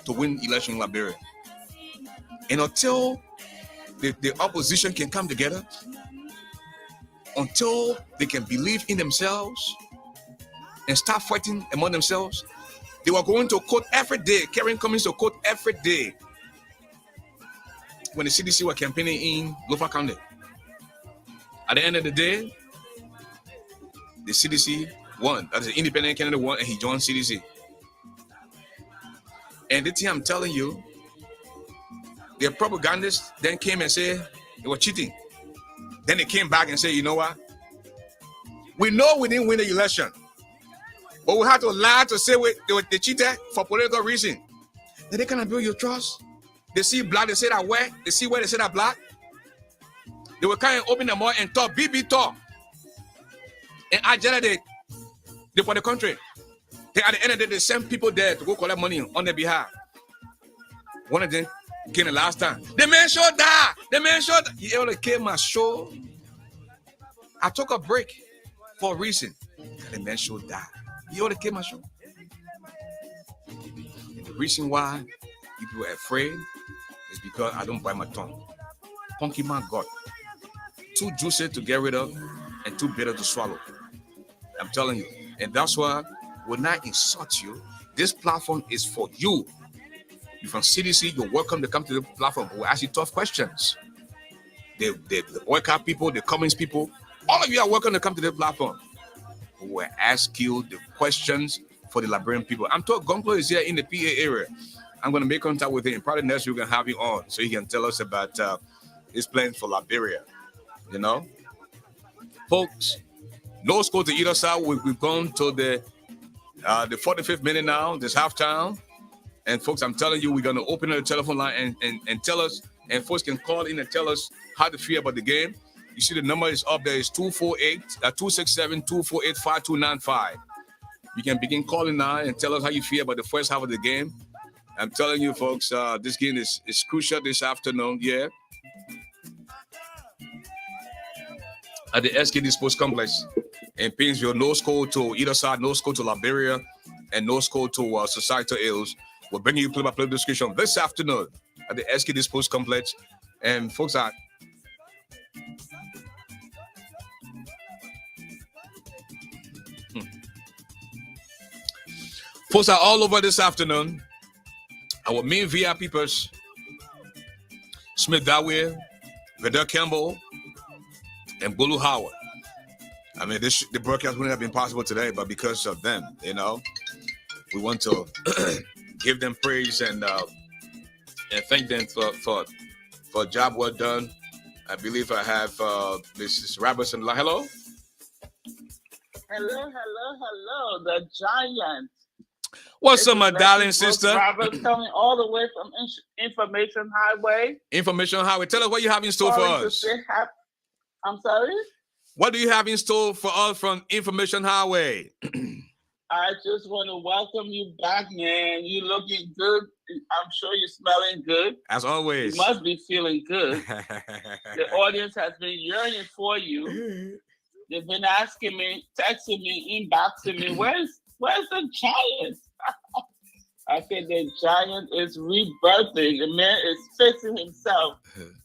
to win election in Liberia. And until the opposition can come together, until they can believe in themselves and start fighting among themselves, they were going to court every day. Karen Cummings to court every day when the CDC were campaigning in Lofa County. At the end of the day, the CDC won. That is the independent candidate won, and he joined CDC. And the thing I'm telling you, the propagandists then came and said they were cheating. Then they came back and said, you know what? We know we didn't win the election. But we have to lie to say they cheated for political reason. Then they cannot build your trust. They see black, they say that where. They see where they say that black. They will kind of open the mouth and talk, BB talk. And agenda they for the country. Then at the end of the day, they send people there to go collect money on their behalf. One of them came the last time. The man showed that. The man showed that. He only came my show. I took a break for a reason. The man showed that. He only came my show. And the reason why people are afraid is because I don't bite my tongue. Punky man God. Too juicy to get rid of and too bitter to swallow. I'm telling you. And that's why when I insult you, this platform is for you. You're from CDC, you're welcome to come to the platform. We'll ask you tough questions. The boycott people, the Cummings people, all of you are welcome to come to the platform. We'll ask you the questions for the Liberian people. I'm told Gonko is here in the PA area. I'm going to make contact with him. Probably next week we can have him on so he can tell us about his plans for Liberia. You know? Folks, no score to either side. We've gone to the 45th minute now, this halftime. And folks, I'm telling you, we're going to open the telephone line and tell us, and folks can call in and tell us how they feel about the game. You see the number is up there. It's 267-248-5295. You can begin calling now and tell us how you feel about the first half of the game. I'm telling you, folks, this game is crucial this afternoon. Yeah. At the SKD Sports Complex in Painesville, no score to either side, no score to Liberia, and no score to Societal Hills. We're bringing you play-by-play description this afternoon at the SKD Sports Complex. And folks are folks are all over this afternoon. Our main VIP person, Smith Dawei, Vedder Campbell, and Bolu Howard. I mean, the broadcast wouldn't have been possible today, but because of them, you know, we want to give them praise and thank them for a job well done. I believe I have Mrs. Robertson. Hello. Hello, the giant. What's up, my darling sister? Robert coming all the way from Information Highway. Information Highway. Tell us what you have in store for us. I'm sorry? What do you have in store for us from Information Highway? I just want to welcome you back, man. You looking good. I'm sure you're smelling good. As always. You must be feeling good. The audience has been yearning for you. They've been asking me, texting me, inboxing me, where's the giant? I said the giant is rebirthing. The man is fixing himself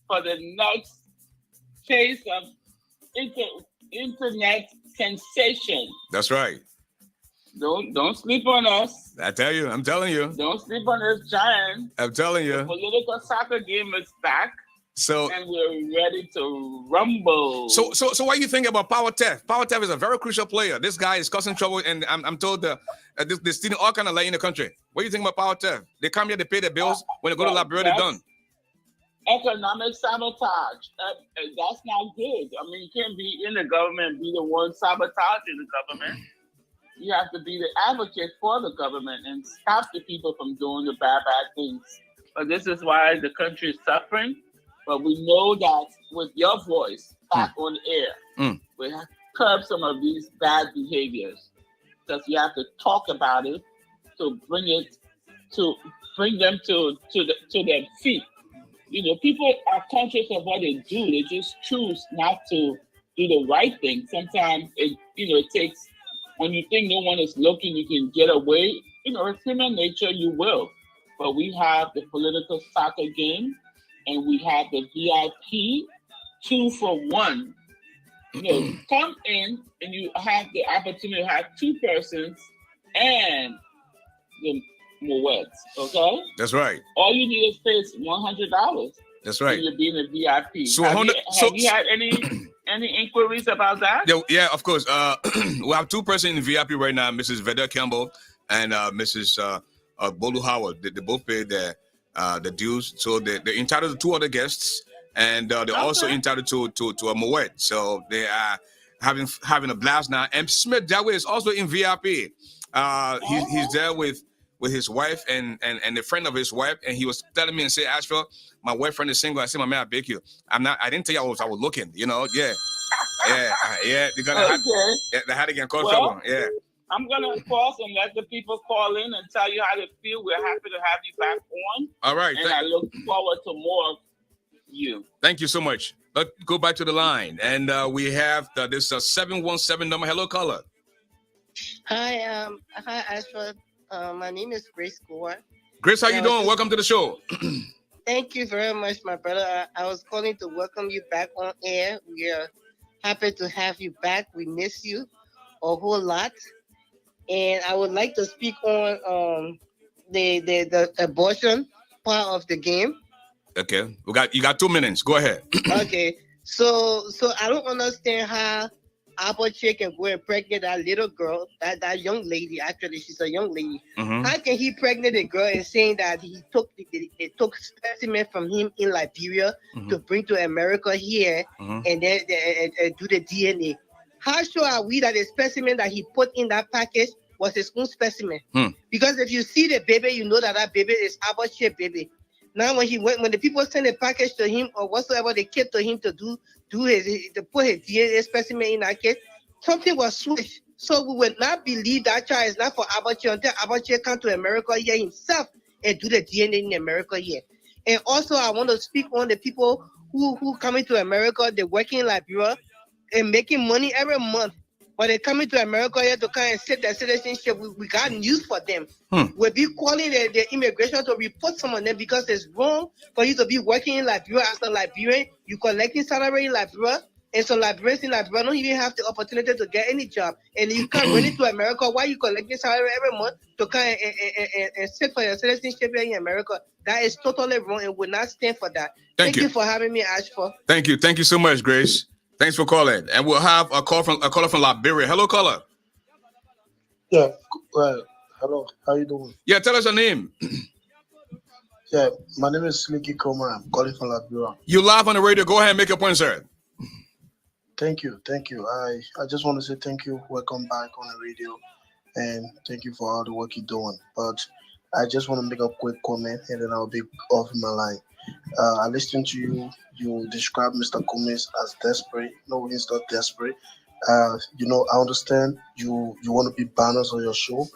for the next phase of internet sensation. That's right. Don't sleep on us. I tell you, I'm telling you. Don't sleep on this giant. I'm telling you. The political soccer game is back. So and we're ready to rumble. So what do you think about Power Theft? Power Theft is a very crucial player. This guy is causing trouble, and I'm told they're stealing all kind of land in the country. What do you think about Power Theft? They come here to pay their bills. When they go to Liberia, they're done. Economic sabotage. That's not good. I mean, you can't be in the government and be the one sabotaging the government. You have to be the advocate for the government and stop the people from doing the bad things. But this is why the country is suffering. But we know that with your voice back on air, we have to curb some of these bad behaviors. Because you have to talk about it to bring them to their feet. You know, people are conscious of what they do. They just choose not to do the right thing. Sometimes it takes, when you think no one is looking, you can get away. You know, it's human nature, you will. But we have the political soccer game, and we have the VIP 2-for-1. You know, come in and you have the opportunity to have two persons and the Moeds, okay? That's right. All you need is pay $100. That's right. And you're being a VIP. So have you had any inquiries about that? Yeah, of course. We have two persons in VIP right now, Mrs. Vedder Campbell and Mrs. Bolu Howard. They both pay the dues, so they're entitled to two other guests, and they're also entitled to a Moet. So they are having a blast now. And Smith Dawei is also in VIP. He's there with his wife and a friend of his wife, and he was telling me and say, Ashford, my boyfriend is single. I said, my man, I beg you. I didn't tell you I was looking, you know, yeah. They're gonna they had to get caught trouble. Yeah. I'm gonna pause and let the people call in and tell you how they feel. We're happy to have you back on. All right. And I look forward to more of you. Thank you so much. Let's go back to the line. And we have this 717 number. Hello, caller. Hi, Ashford. My name is Grace Gore. Grace, how you doing? Welcome to the show. Thank you very much, my brother. I was calling to welcome you back on air. We are happy to have you back. We miss you a whole lot. And I would like to speak on the abortion part of the game. Okay, you got 2 minutes. Go ahead. Okay, so I don't understand how Abortion can go and pregnant that little girl, that young lady. Actually, she's a young lady. Mm-hmm. How can he pregnant a girl and saying that they took specimen from him in Liberia to bring to America here and then do the DNA? How sure are we that the specimen that he put in that package was his own specimen? Because if you see the baby, you know that baby is Abortion baby. Now, when the people send a package to him or whatsoever they kept to him to to put his DNA specimen in that case, something was switched. So we will not believe that child is not for Abortion until Abortion come to America here himself and do the DNA in America here. And also, I want to speak on the people who coming to America, they're working in Liberia and making money every month. But they're coming to America here to come and set their citizenship. We got news for them. We'll be calling the immigration to report some of them because it's wrong for you to be working in Liberia as a Liberian. You collecting salary in Liberia, and some Liberians in Liberia don't even have the opportunity to get any job. And you come running to America while you collecting salary every month to come and sit for your citizenship here in America. That is totally wrong and will not stand for that. Thank you for having me, Ashford. Thank you. Thank you so much, Grace. Thanks for calling. And we'll have a caller from Liberia. Hello, caller. Yeah. Hello. How you doing? Yeah, tell us your name. Yeah, my name is Slicky Comer. I'm calling from Liberia. You live on the radio. Go ahead and make your point, sir. Thank you. I just want to say thank you. Welcome back on the radio. And thank you for all the work you're doing. But I just want to make a quick comment and then I'll be off my line. I listened to you. You describe Mr. Gomez as desperate. No, he's not desperate. I understand you want to be banners on your show,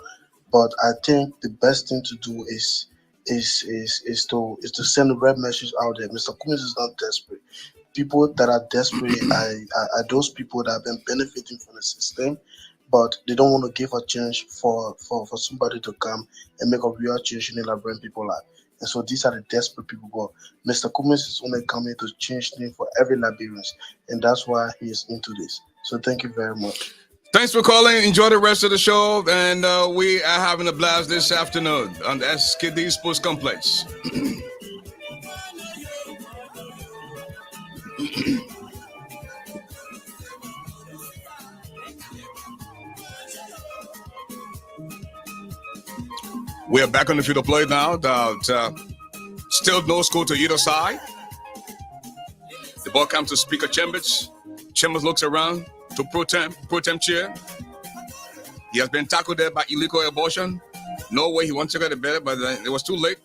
but I think the best thing to do is to send a red message out there. Mr. Gomez is not desperate. People that are desperate are those people that have been benefiting from the system, but they don't want to give a chance for somebody to come and make a real change in the Liberian people's life. And so these are the desperate people. But Mr. Gomez is only coming to change things for every Liberian, and that's why he is into this. So thank you very much. Thanks for calling. Enjoy the rest of the show. And we are having a blast this afternoon on the SKD Sports Complex. We are back on the field of play now. Still no score to either side. The ball comes to Speaker Chambers. Chambers looks around to pro tem chair. He has been tackled there by illegal abortion. No way he wants to get the baby, but it was too late.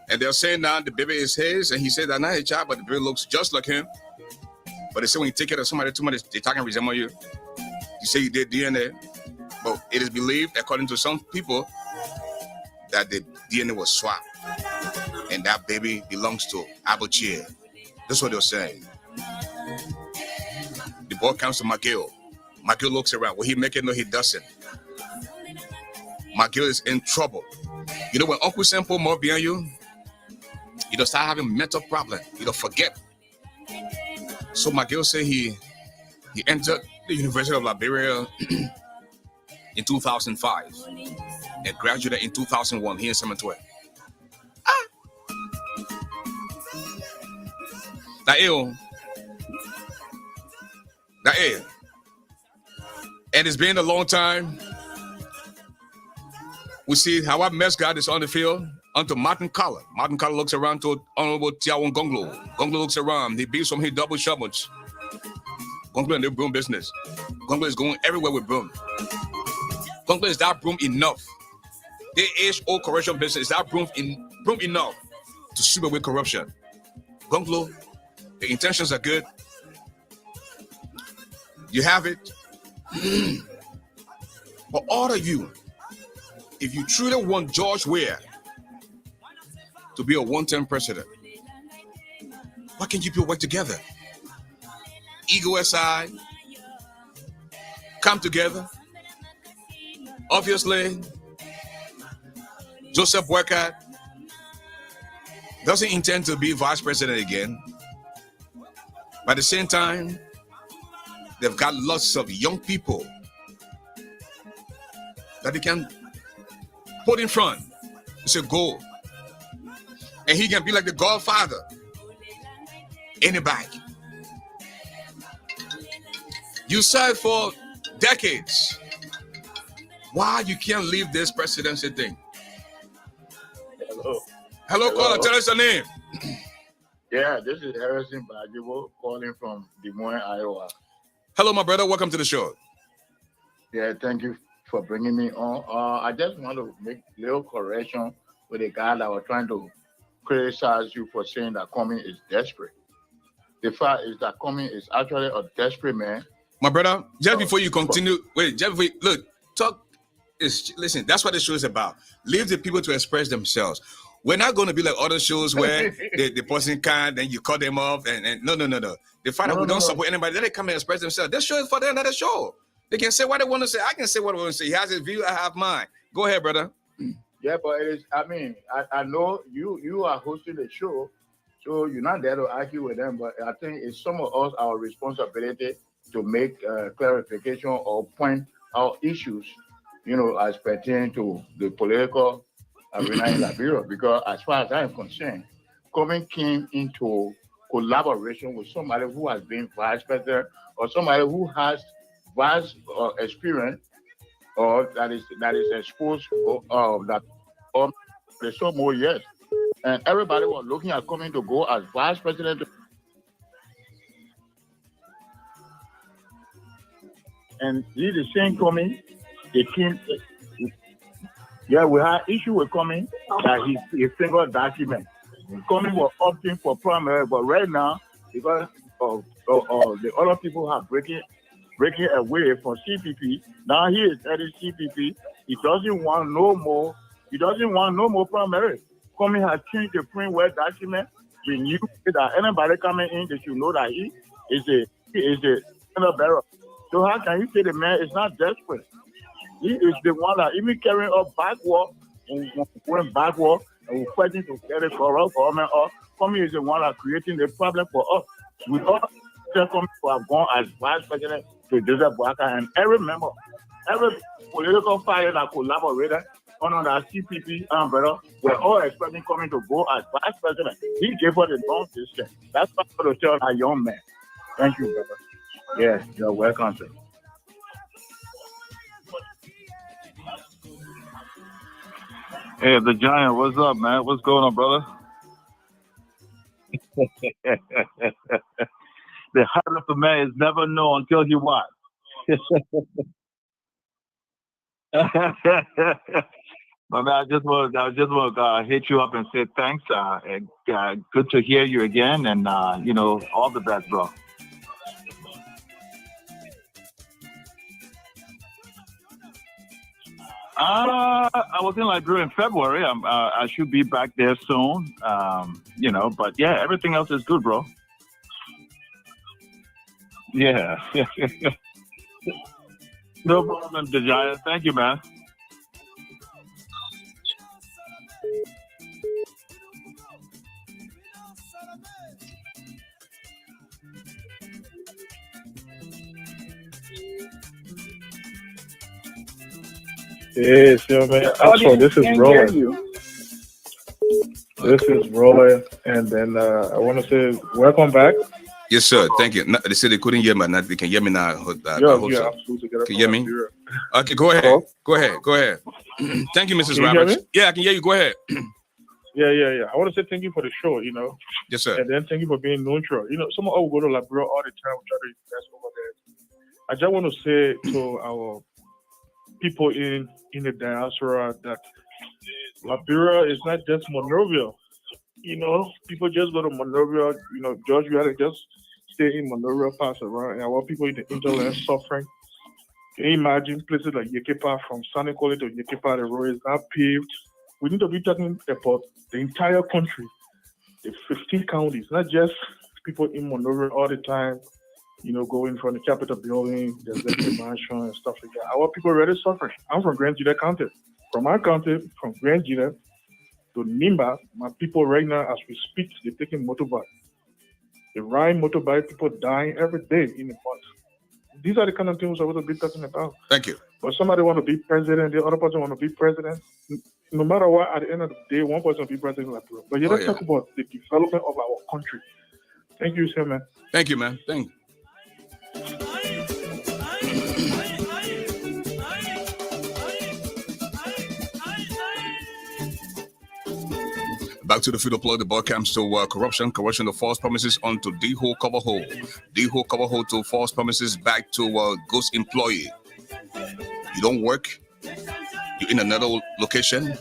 And they're saying now the baby is his, and he said that not his child, but the baby looks just like him. But they say when you take it to somebody too much, they talking resemble you. You say you did DNA, but it is believed, according to some people, that the DNA was swapped, and that baby belongs to Abuchie. That's what they're saying. The ball comes to McGill. McGill looks around. Will he make it? No, he doesn't. McGill is in trouble. You know, when Uncle Sam put more behind you, you don't start having mental problem. You don't forget. So McGill said he entered the University of Liberia in 2005 and graduated in 2001 here in 712. And it's been a long time. We see how our mascot is on the field onto Martin Collar. Martin Collar looks around to Honorable Tiawon Gonglo. Gonglo looks around. He beats from his double shovels. Gonglo and their broom business. Gonglo is going everywhere with broom. Gonglo, is that broom enough? The age-old corruption business, is that broom enough to sweep away corruption? Gonglo, the intentions are good. You have it. But all of you, if you truly want George Weah to be a one-term president, why can't you people work together? Ego aside, come together. Obviously, Joseph Boycott doesn't intend to be vice president again. But at the same time, they've got lots of young people that they can put in front. It's a goal. And he can be like the Godfather. Anybody. You served for decades. Why you can't leave this presidency thing? Hello. Hello, caller. Tell us your name. Yeah, this is Harrison Bajibo calling from Des Moines, Iowa. Hello, my brother. Welcome to the show. Yeah, thank you for bringing me on. I just want to make a little correction with a guy that was trying to criticize you for saying that Comey is desperate. The fact is that Comey is actually a desperate man. My brother, just before you continue, look, talk is, listen, that's what the show is about. Leave the people to express themselves. We're not going to be like other shows where the person can't, then you cut them off, and no. The fact that we don't support anybody, then they come and express themselves. This show is for them, not a show. They can say what they want to say. I can say what I want to say. He has his view, I have mine. Go ahead, brother. Yeah, but it is, I know you are hosting the show, so you're not there to argue with them, but I think it's some of us, our responsibility to make clarification or point out issues, as pertaining to the political arena in Liberia. Because as far as I'm concerned, Comey came into collaboration with somebody who has been vice president or somebody who has vast experience or that is exposed that there's so more years. And everybody was looking at Comey to go as vice president. And he's the same Comey. The team, yeah, we had issue with Comey that he single document. Comey was opting for primary, but right now, because of the other people have breaking away from CPP, now he is heading CPP. He doesn't want no more. He doesn't want no more primary. Comey has changed the framework document. We knew that anybody coming in, they should know that he is a standard bearer. So how can you say the man is not desperate? He is the one that even carrying us backward and going backward and we're fighting to get the corrupt government up. Comey is the one that creating the problem for us. We all Comey who have gone as vice president to Joseph Boycott, and every member, every political party that collaborated under the CPP umbrella, we're all expecting Comey to go as vice president. He gave us the wrong decision. That's what I'm going to tell that young man. Thank you, brother. Yes, you're welcome, sir. Hey, the Giant, what's up, man? What's going on, brother? The heart of a man is never known until he what? But man, I just want to hit you up and say thanks. Good to hear you again, and all the best, bro. I was in Liberia in February. I should be back there soon. But yeah, everything else is good, bro. Yeah. No problem, the Giant. Thank you, man. Yes, man. Ashford, this is Roland. This is Roland, and then I want to say welcome back. Yes, sir. Thank you. They said they couldn't hear me. Now they can hear me now. Yeah, absolutely. Can you hear me? Okay, go ahead. Hello? Go ahead. Thank you, Mrs. Can you Roberts. hear me? Yeah, I can hear you. Go ahead. Yeah. I want to say thank you for the show, Yes, sir. and then thank you for being neutral. Some of us will go to Liberia all the time, we try to invest over there. I just want to say to our people in the diaspora that Liberia is not just Monrovia. People just go to Monrovia. George, we had to just stay in Monrovia, pass around, and our people in the hinterland suffering. Can you imagine places like Yekepa, from Sanniquellie to Yekepa, the road is not paved. We need to be talking about the entire country, the 15 counties, not just people in Monrovia all the time, going from the Capitol building, the executive mansion and stuff like that. Our people are already suffering. I'm from Grand Gila County. From our county, from Grand Gila to Nimba, my people right now, as we speak, they're taking motorbike. They're riding motorbike, people dying every day in the month. These are the kind of things I want to be talking about. Thank you. But somebody want to be president, the other person want to be president. No matter what, at the end of the day, one person will be president. But let's talk about the development of our country. Thank you, sir, man. Thank you, man. Thank you. Back to the field of play, the ball comes to corruption to false promises onto D-hole cover hole. D-hole cover hole to false promises back to ghost employee. You don't work, you're in another location,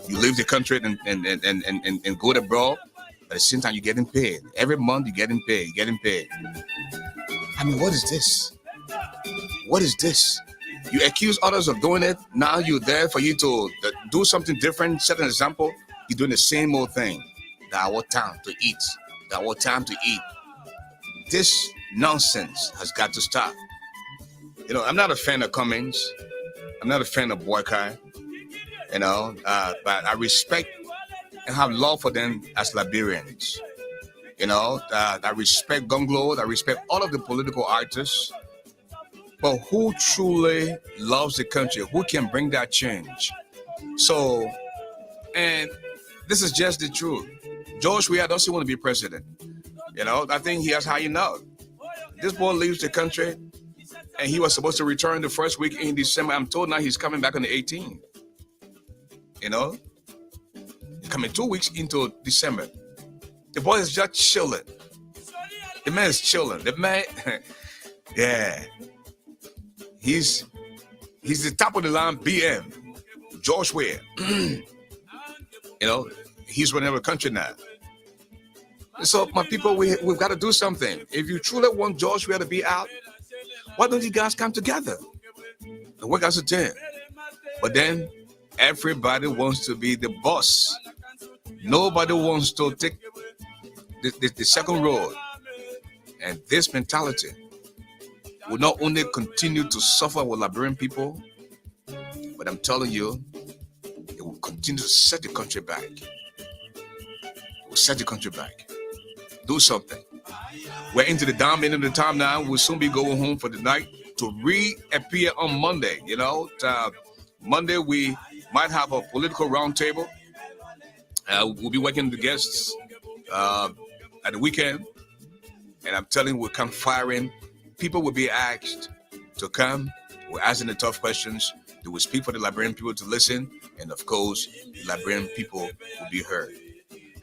you leave the country and go abroad. At the same time, you're getting paid. Every month, you're getting paid. I mean, what is this? What is this? You accuse others of doing it. Now you're there for you to do something different, set an example. You're doing the same old thing. Our time to eat. This nonsense has got to stop. I'm not a fan of Cummings. I'm not a fan of Boycott. But I respect and have love for them as Liberians. I respect Gonglo. I respect all of the political actors. But who truly loves the country? Who can bring that change? So, and this is just the truth. George Weah doesn't want to be president. I think he has high enough. This boy leaves the country, and he was supposed to return the first week in December. I'm told now he's coming back on the 18th. He's coming 2 weeks into December. The boy is just chilling. The man is chilling. The man, yeah. He's the top of the line BM. George Weah. He's running the country now. So, my people, we've got to do something. If you truly want George Weah to be out, why don't you guys come together and work as a team? But then, everybody wants to be the boss. Nobody wants to take the second road. And this mentality will not only continue to suffer with Liberian people, but I'm telling you, it will continue to set the country back. It will set the country back. Do something. We're into the down end of the time now. We'll soon be going home for the night to reappear on Monday. Monday we might have a political roundtable. We'll be working with the guests at the weekend. And I'm telling you, we'll come firing. People will be asked to come. We're asking the tough questions. They will speak for the Liberian people to listen. And of course, the Liberian people will be heard.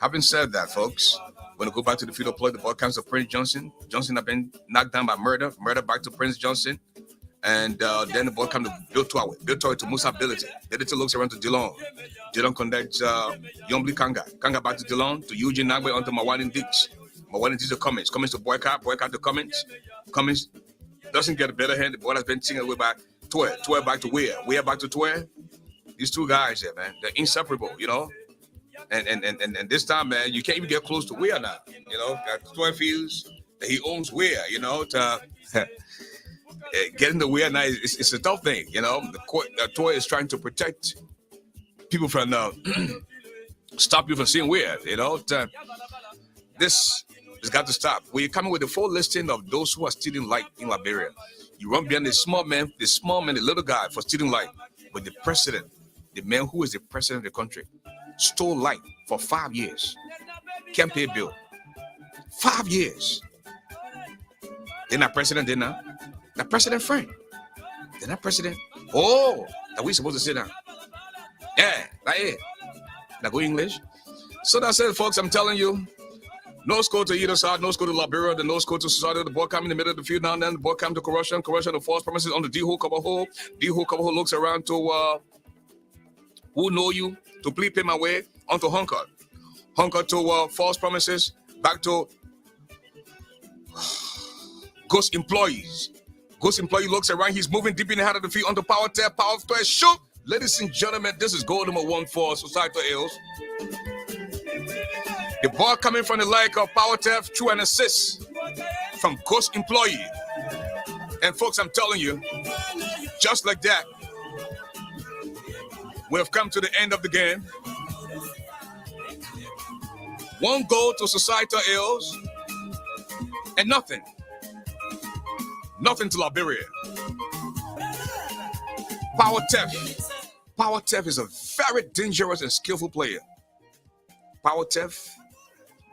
Having said that, folks, we're going to go back to the field of play. The ball comes to Prince Johnson. Johnson have been knocked down by murder. Murder back to Prince Johnson. And then the ball comes to Bill Towe. Bill Towe to Musa Ability. Ability looks around to Dillon. Dillon conducts Yombly Kanga. Kanga back to Dillon. To Eugene Nagbe onto Mawani Dix. Mawani Dix to Cummins. Cummins to Boycott. Boycott to Cummins. Cummins doesn't get a better hand. The ball has been taken away by Towe. Towe back to Weah. Weah back to Towe. These two guys here, man, they're inseparable, And this time, man, you can't even get close to Weah now. Towe feels that he owns Weah, getting the Weah now it's a tough thing, The court, Towe is trying to protect people from stop you from seeing Weah, This has got to stop. We're coming with the full listing of those who are stealing light in Liberia. You run behind the small man, the little guy for stealing light. But the president, the man who is the president of the country, stole light for 5 years. Can't pay a bill. 5 years. They're not president, they're not. Not president friend. They're not president. Oh, are we supposed to sit down? Yeah, right here. Now go English. So that's it, folks. I'm telling you, No score to either side. No score to Liberia. The no score to Society. The ball coming in the middle of the field now and then. The ball coming to Corruption. Corruption to false promises on the D-hole cover hole. D-hole cover hole looks around to who know you to please pay my way onto Hunker. Hunker to false promises. Back to Ghost employees. Ghost employee looks around. He's moving deep in the heart of the field onto Power Tap. Power Tap. Shoot. Ladies and gentlemen, this is goal number 1 for Societal Hills. The ball coming from the leg of Power Tap through an assist from Ghost employee. And folks, I'm telling you, just like that, we have come to the end of the game. 1 goal to Societal Hills and nothing. Nothing to Liberia. Power Tef. Power Tef is a very dangerous and skillful player. Power Tef,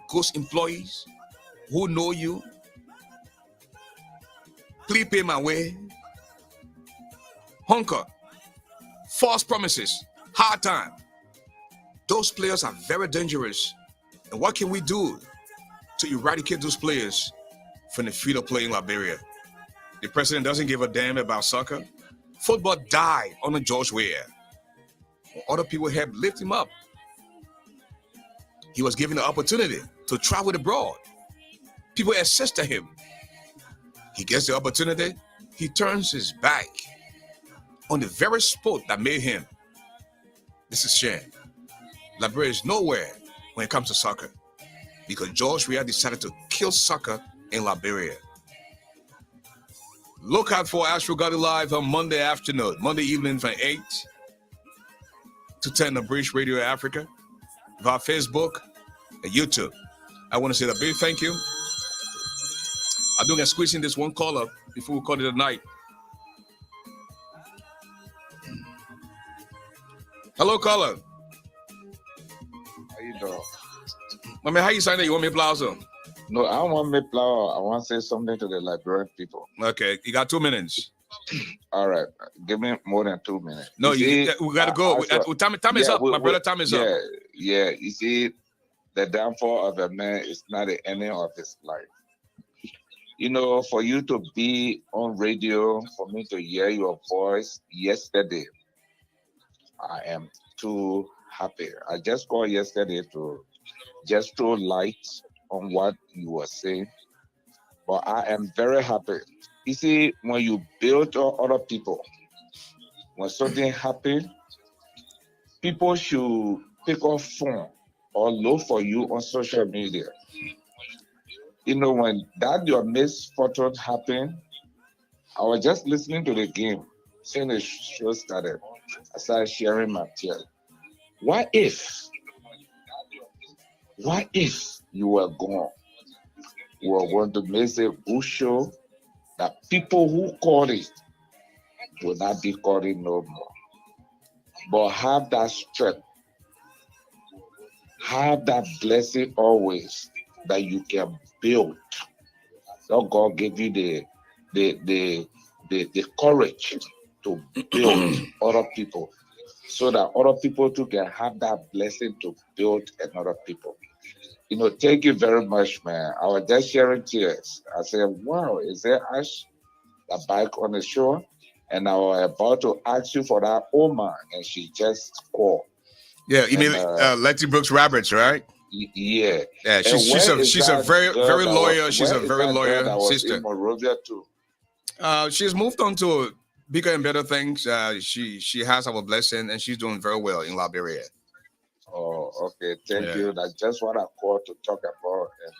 Ghost employees who know you. Please pay my way. Hunker, false promises, hard time. Those players are very dangerous. And what can we do to eradicate those players from the field of play in Liberia? The president doesn't give a damn about soccer. Football died under George Weah. Other people helped lift him up. He was given the opportunity to travel abroad. People assisted him. He gets the opportunity. He turns his back on the very sport that made him. This is shame. Liberia is nowhere when it comes to soccer because George Weah decided to kill soccer in Liberia. Look out for Ashford Garley Live on Monday afternoon, Monday evening from 8 to 10 on British Radio Africa, via Facebook and YouTube. I want to say a big thank you. I'm doing a squeeze in this one caller before we call it a night. Hello, caller. How you doing? I mean, how you sign that? You want me to blouse on? No, I don't want to make flower. I want to say something to the Liberian people. Okay, you got 2 minutes. All right, give me more than 2 minutes. No, we got to go. Time is up. My brother, time is up. Yeah, you see, the downfall of a man is not the ending of his life. You know, for you to be on radio, for me to hear your voice yesterday, I am too happy. I just called yesterday to just throw light on what you were saying, but I am very happy. You see, when you build on other people, when something happens, people should pick up phone or look for you on social media. You know, when that your misfortune happened, I was just listening to the game, saying the show started. I started sharing my tears. What if you were gone? We were going to make a good show that people who call it will not be calling no more. But have that strength, have that blessing always that you can build. So God gave you the courage to build other people, so that other people too can have that blessing to build another people. You know, thank you very much, man. I was just sharing tears. I said, wow, is there Ash, the bike on the shore? And I was about to ask you for that Oma, and she just called. Yeah, you mean Letty Brooks Roberts, right? Yeah. Yeah, she's a very loyal. She's a very loyal sister. In Monrovia too. She's moved on to bigger and better things. She has our blessing, and she's doing very well in Liberia. Oh, okay. Thank you. That's just what I called to talk about, and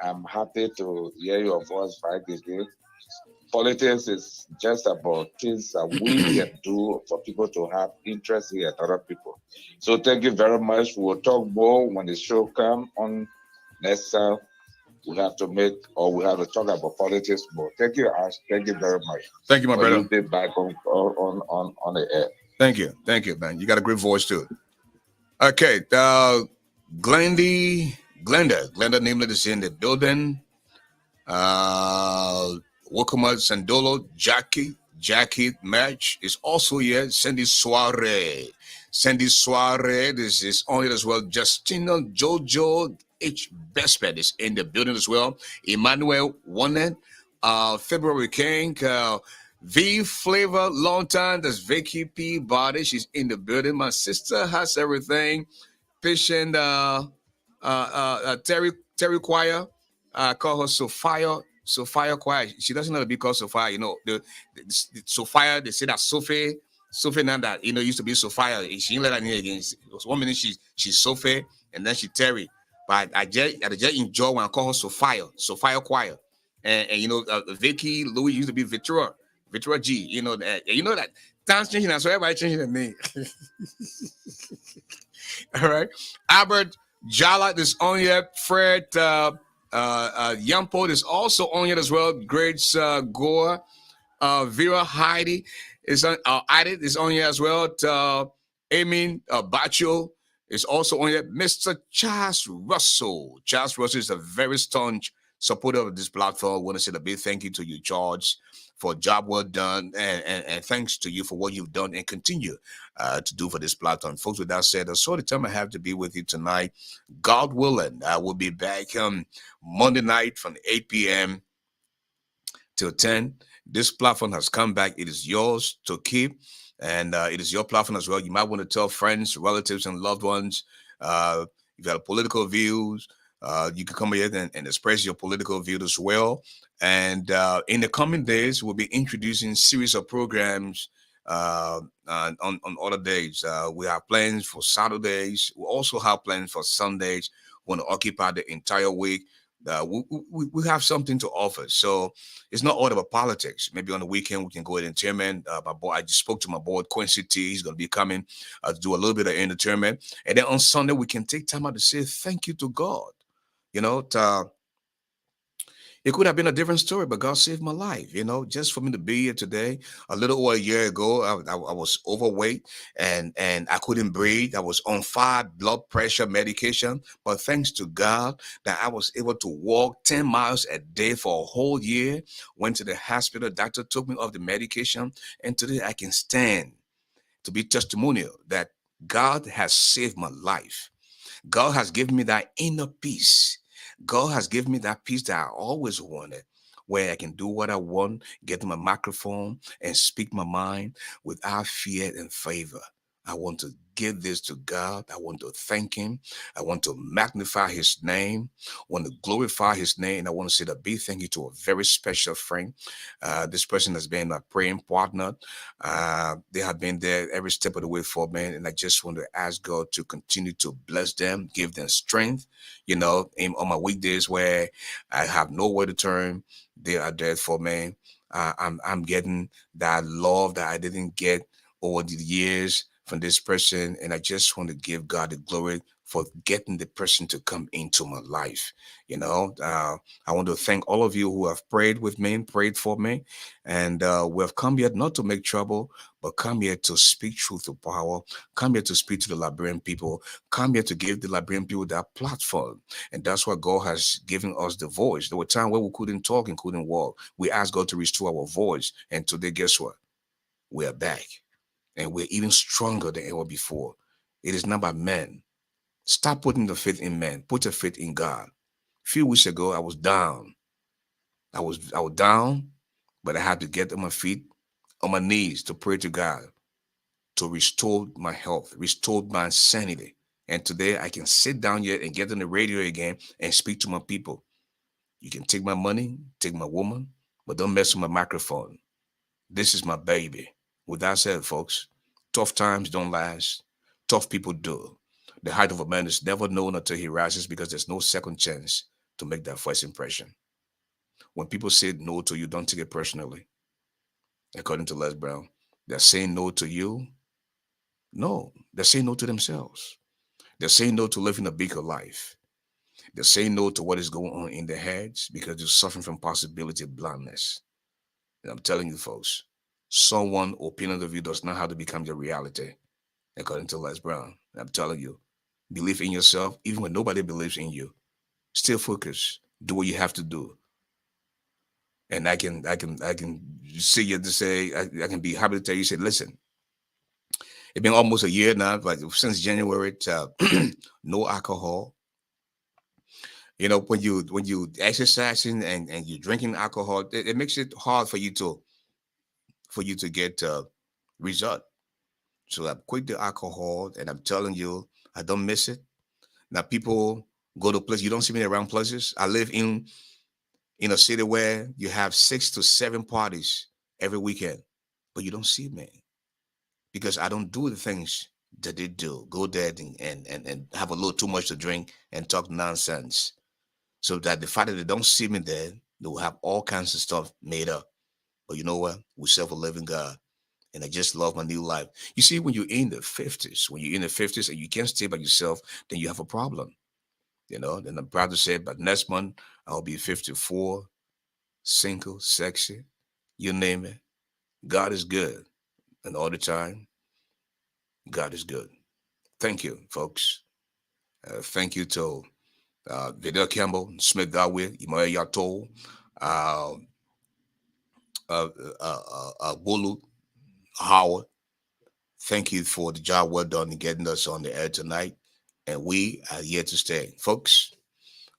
I'm happy to hear your voice back again. Politics is just about things that we can do for people to have interest in other people. So thank you very much. We'll talk more when the show comes on next time. We have to talk about politics more. Thank you, Ash. Thank you very much. Thank you, my brother. You'll be back on the air. Thank you, man. You got a great voice too. Okay, Glenda Nameless is in the building. Wakuma Sandolo, Jackie Match is also here. Sandy Soare. This is on it as well. Justina Jojo H. Bestbed is in the building as well. Emmanuel Wonen, February King, V Flavor, long time. That's Vicky P. Body. She's in the building. My sister has everything. Patient Terry Choir. Call her Sophia Choir. She doesn't know to be called Sophia. You know, the Sophia, they say that Sophie now that used to be Sophia. She didn't let that name again. It was 1 minute she's Sophie and then she Terry. But I just enjoy when I call her Sophia Choir. And Vicky Louis used to be Victoria G. That time's changing now, so everybody changing the name. All right. Albert Jala is on here. Fred Yampo is also on here as well. Grades Gore. Vera Heidi is on Edit is on here as well. Amin Bacho is also on here. Mr. Charles Russell. Charles Russell is a very staunch supporter of this platform. I want to say a big thank you to you, George, for a job well done, and thanks to you for what you've done and continue to do for this platform. Folks, with that said, that's all the time I have to be with you tonight. God willing, I will be back Monday night from 8 p.m. till 10. This platform has come back. It is yours to keep, and it is your platform as well. You might want to tell friends, relatives, and loved ones. If you have political views, you can come here and express your political views as well. And in the coming days, we'll be introducing series of programs on other days. We have plans for Saturdays. We also have plans for Sundays. We want to occupy the entire week. We have something to offer. So it's not all about politics. Maybe on the weekend we can go ahead and entertainment. I just spoke to my boy Quincy T. He's going to be coming to do a little bit of entertainment. And then on Sunday we can take time out to say thank you to God. It could have been a different story, but God saved my life, just for me to be here today. A little over a year ago, I was overweight and I couldn't breathe. I was on 5 blood pressure medication, but thanks to God that I was able to walk 10 miles a day for a whole year. Went to the hospital, doctor took me off the medication, and today I can stand to be testimonial that God has saved my life. God has given me that inner peace. God has given me that peace that I always wanted, where I can do what I want, get my microphone and speak my mind without fear and favor. I want to give this to God. I want to thank him. I want to magnify his name. I want to glorify his name. And I want to say a big thank you to a very special friend. This person has been my praying partner. They have been there every step of the way for me. And I just want to ask God to continue to bless them, give them strength. On my weekdays where I have nowhere to turn, they are there for me. I'm getting that love that I didn't get over the years from this person, and I just want to give God the glory for getting the person to come into my life. I want to thank all of you who have prayed with me, prayed for me, and we have come here not to make trouble, but come here to speak truth to power, come here to speak to the Liberian people, come here to give the Liberian people that platform. And that's why God has given us the voice. There were times where we couldn't talk and couldn't walk. We asked God to restore our voice, and today, guess what? We are back. And we're even stronger than ever before. It is not by men. Stop putting the faith in men. Put your faith in God. A few weeks ago, I was down. I was down, but I had to get on my feet, on my knees to pray to God to restore my health, restore my sanity. And today I can sit down here and get on the radio again and speak to my people. You can take my money, take my woman, but don't mess with my microphone. This is my baby. With that said, folks, tough times don't last. Tough people do. The height of a man is never known until he rises, because there's no second chance to make that first impression. When people say no to you, don't take it personally. According to Les Brown, they're saying no to you. No, they're saying no to themselves. They're saying no to living a bigger life. They're saying no to what is going on in their heads because they're suffering from possibility of blindness. And I'm telling you, folks, someone's opinion of you does not have to become your reality, according to Les Brown. And I'm telling you, believe in yourself, even when nobody believes in you. Stay focused. Do what you have to do. And I can see you to say, I can be happy to tell you, say, listen, it's been almost a year now, but since January, no alcohol, You know, when you exercising and you drinking alcohol, it makes it hard for you to get result. So I quit the alcohol, and I'm telling you, I don't miss it. Now people go to places. You don't see me around places. I live in a city where you have 6 to 7 parties every weekend, but you don't see me because I don't do the things that they do. Go there and have a little too much to drink and talk nonsense. So that the fact that they don't see me there, they will have all kinds of stuff made up. But you know what? We serve a living God. And I just love my new life. You see, when you're in the 50s, when you're in the 50s and you can't stay by yourself, then you have a problem. You know, then I'm proud to say, but next month I'll be 54, single, sexy, you name it. God is good. And all the time, God is good. Thank you, folks. Thank you to Vidal Campbell, Smith Darwin, Imaya Yato, uh, Bulu, Howard. Thank you for the job well done in getting us on the air tonight. And we are here to stay. Folks,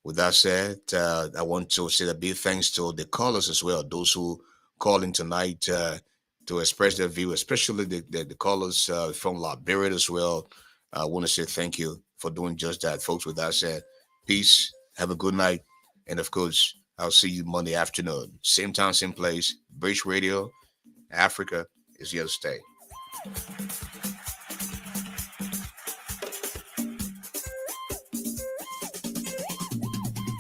with that said, I want to say a big thanks to the callers as well, those who call in tonight to express their view, especially the callers from Liberia as well. I want to say thank you for doing just that, folks. With that said, peace, have a good night, and of course, I'll see you Monday afternoon. Same time, same place. Bridge Radio, Africa is here to stay.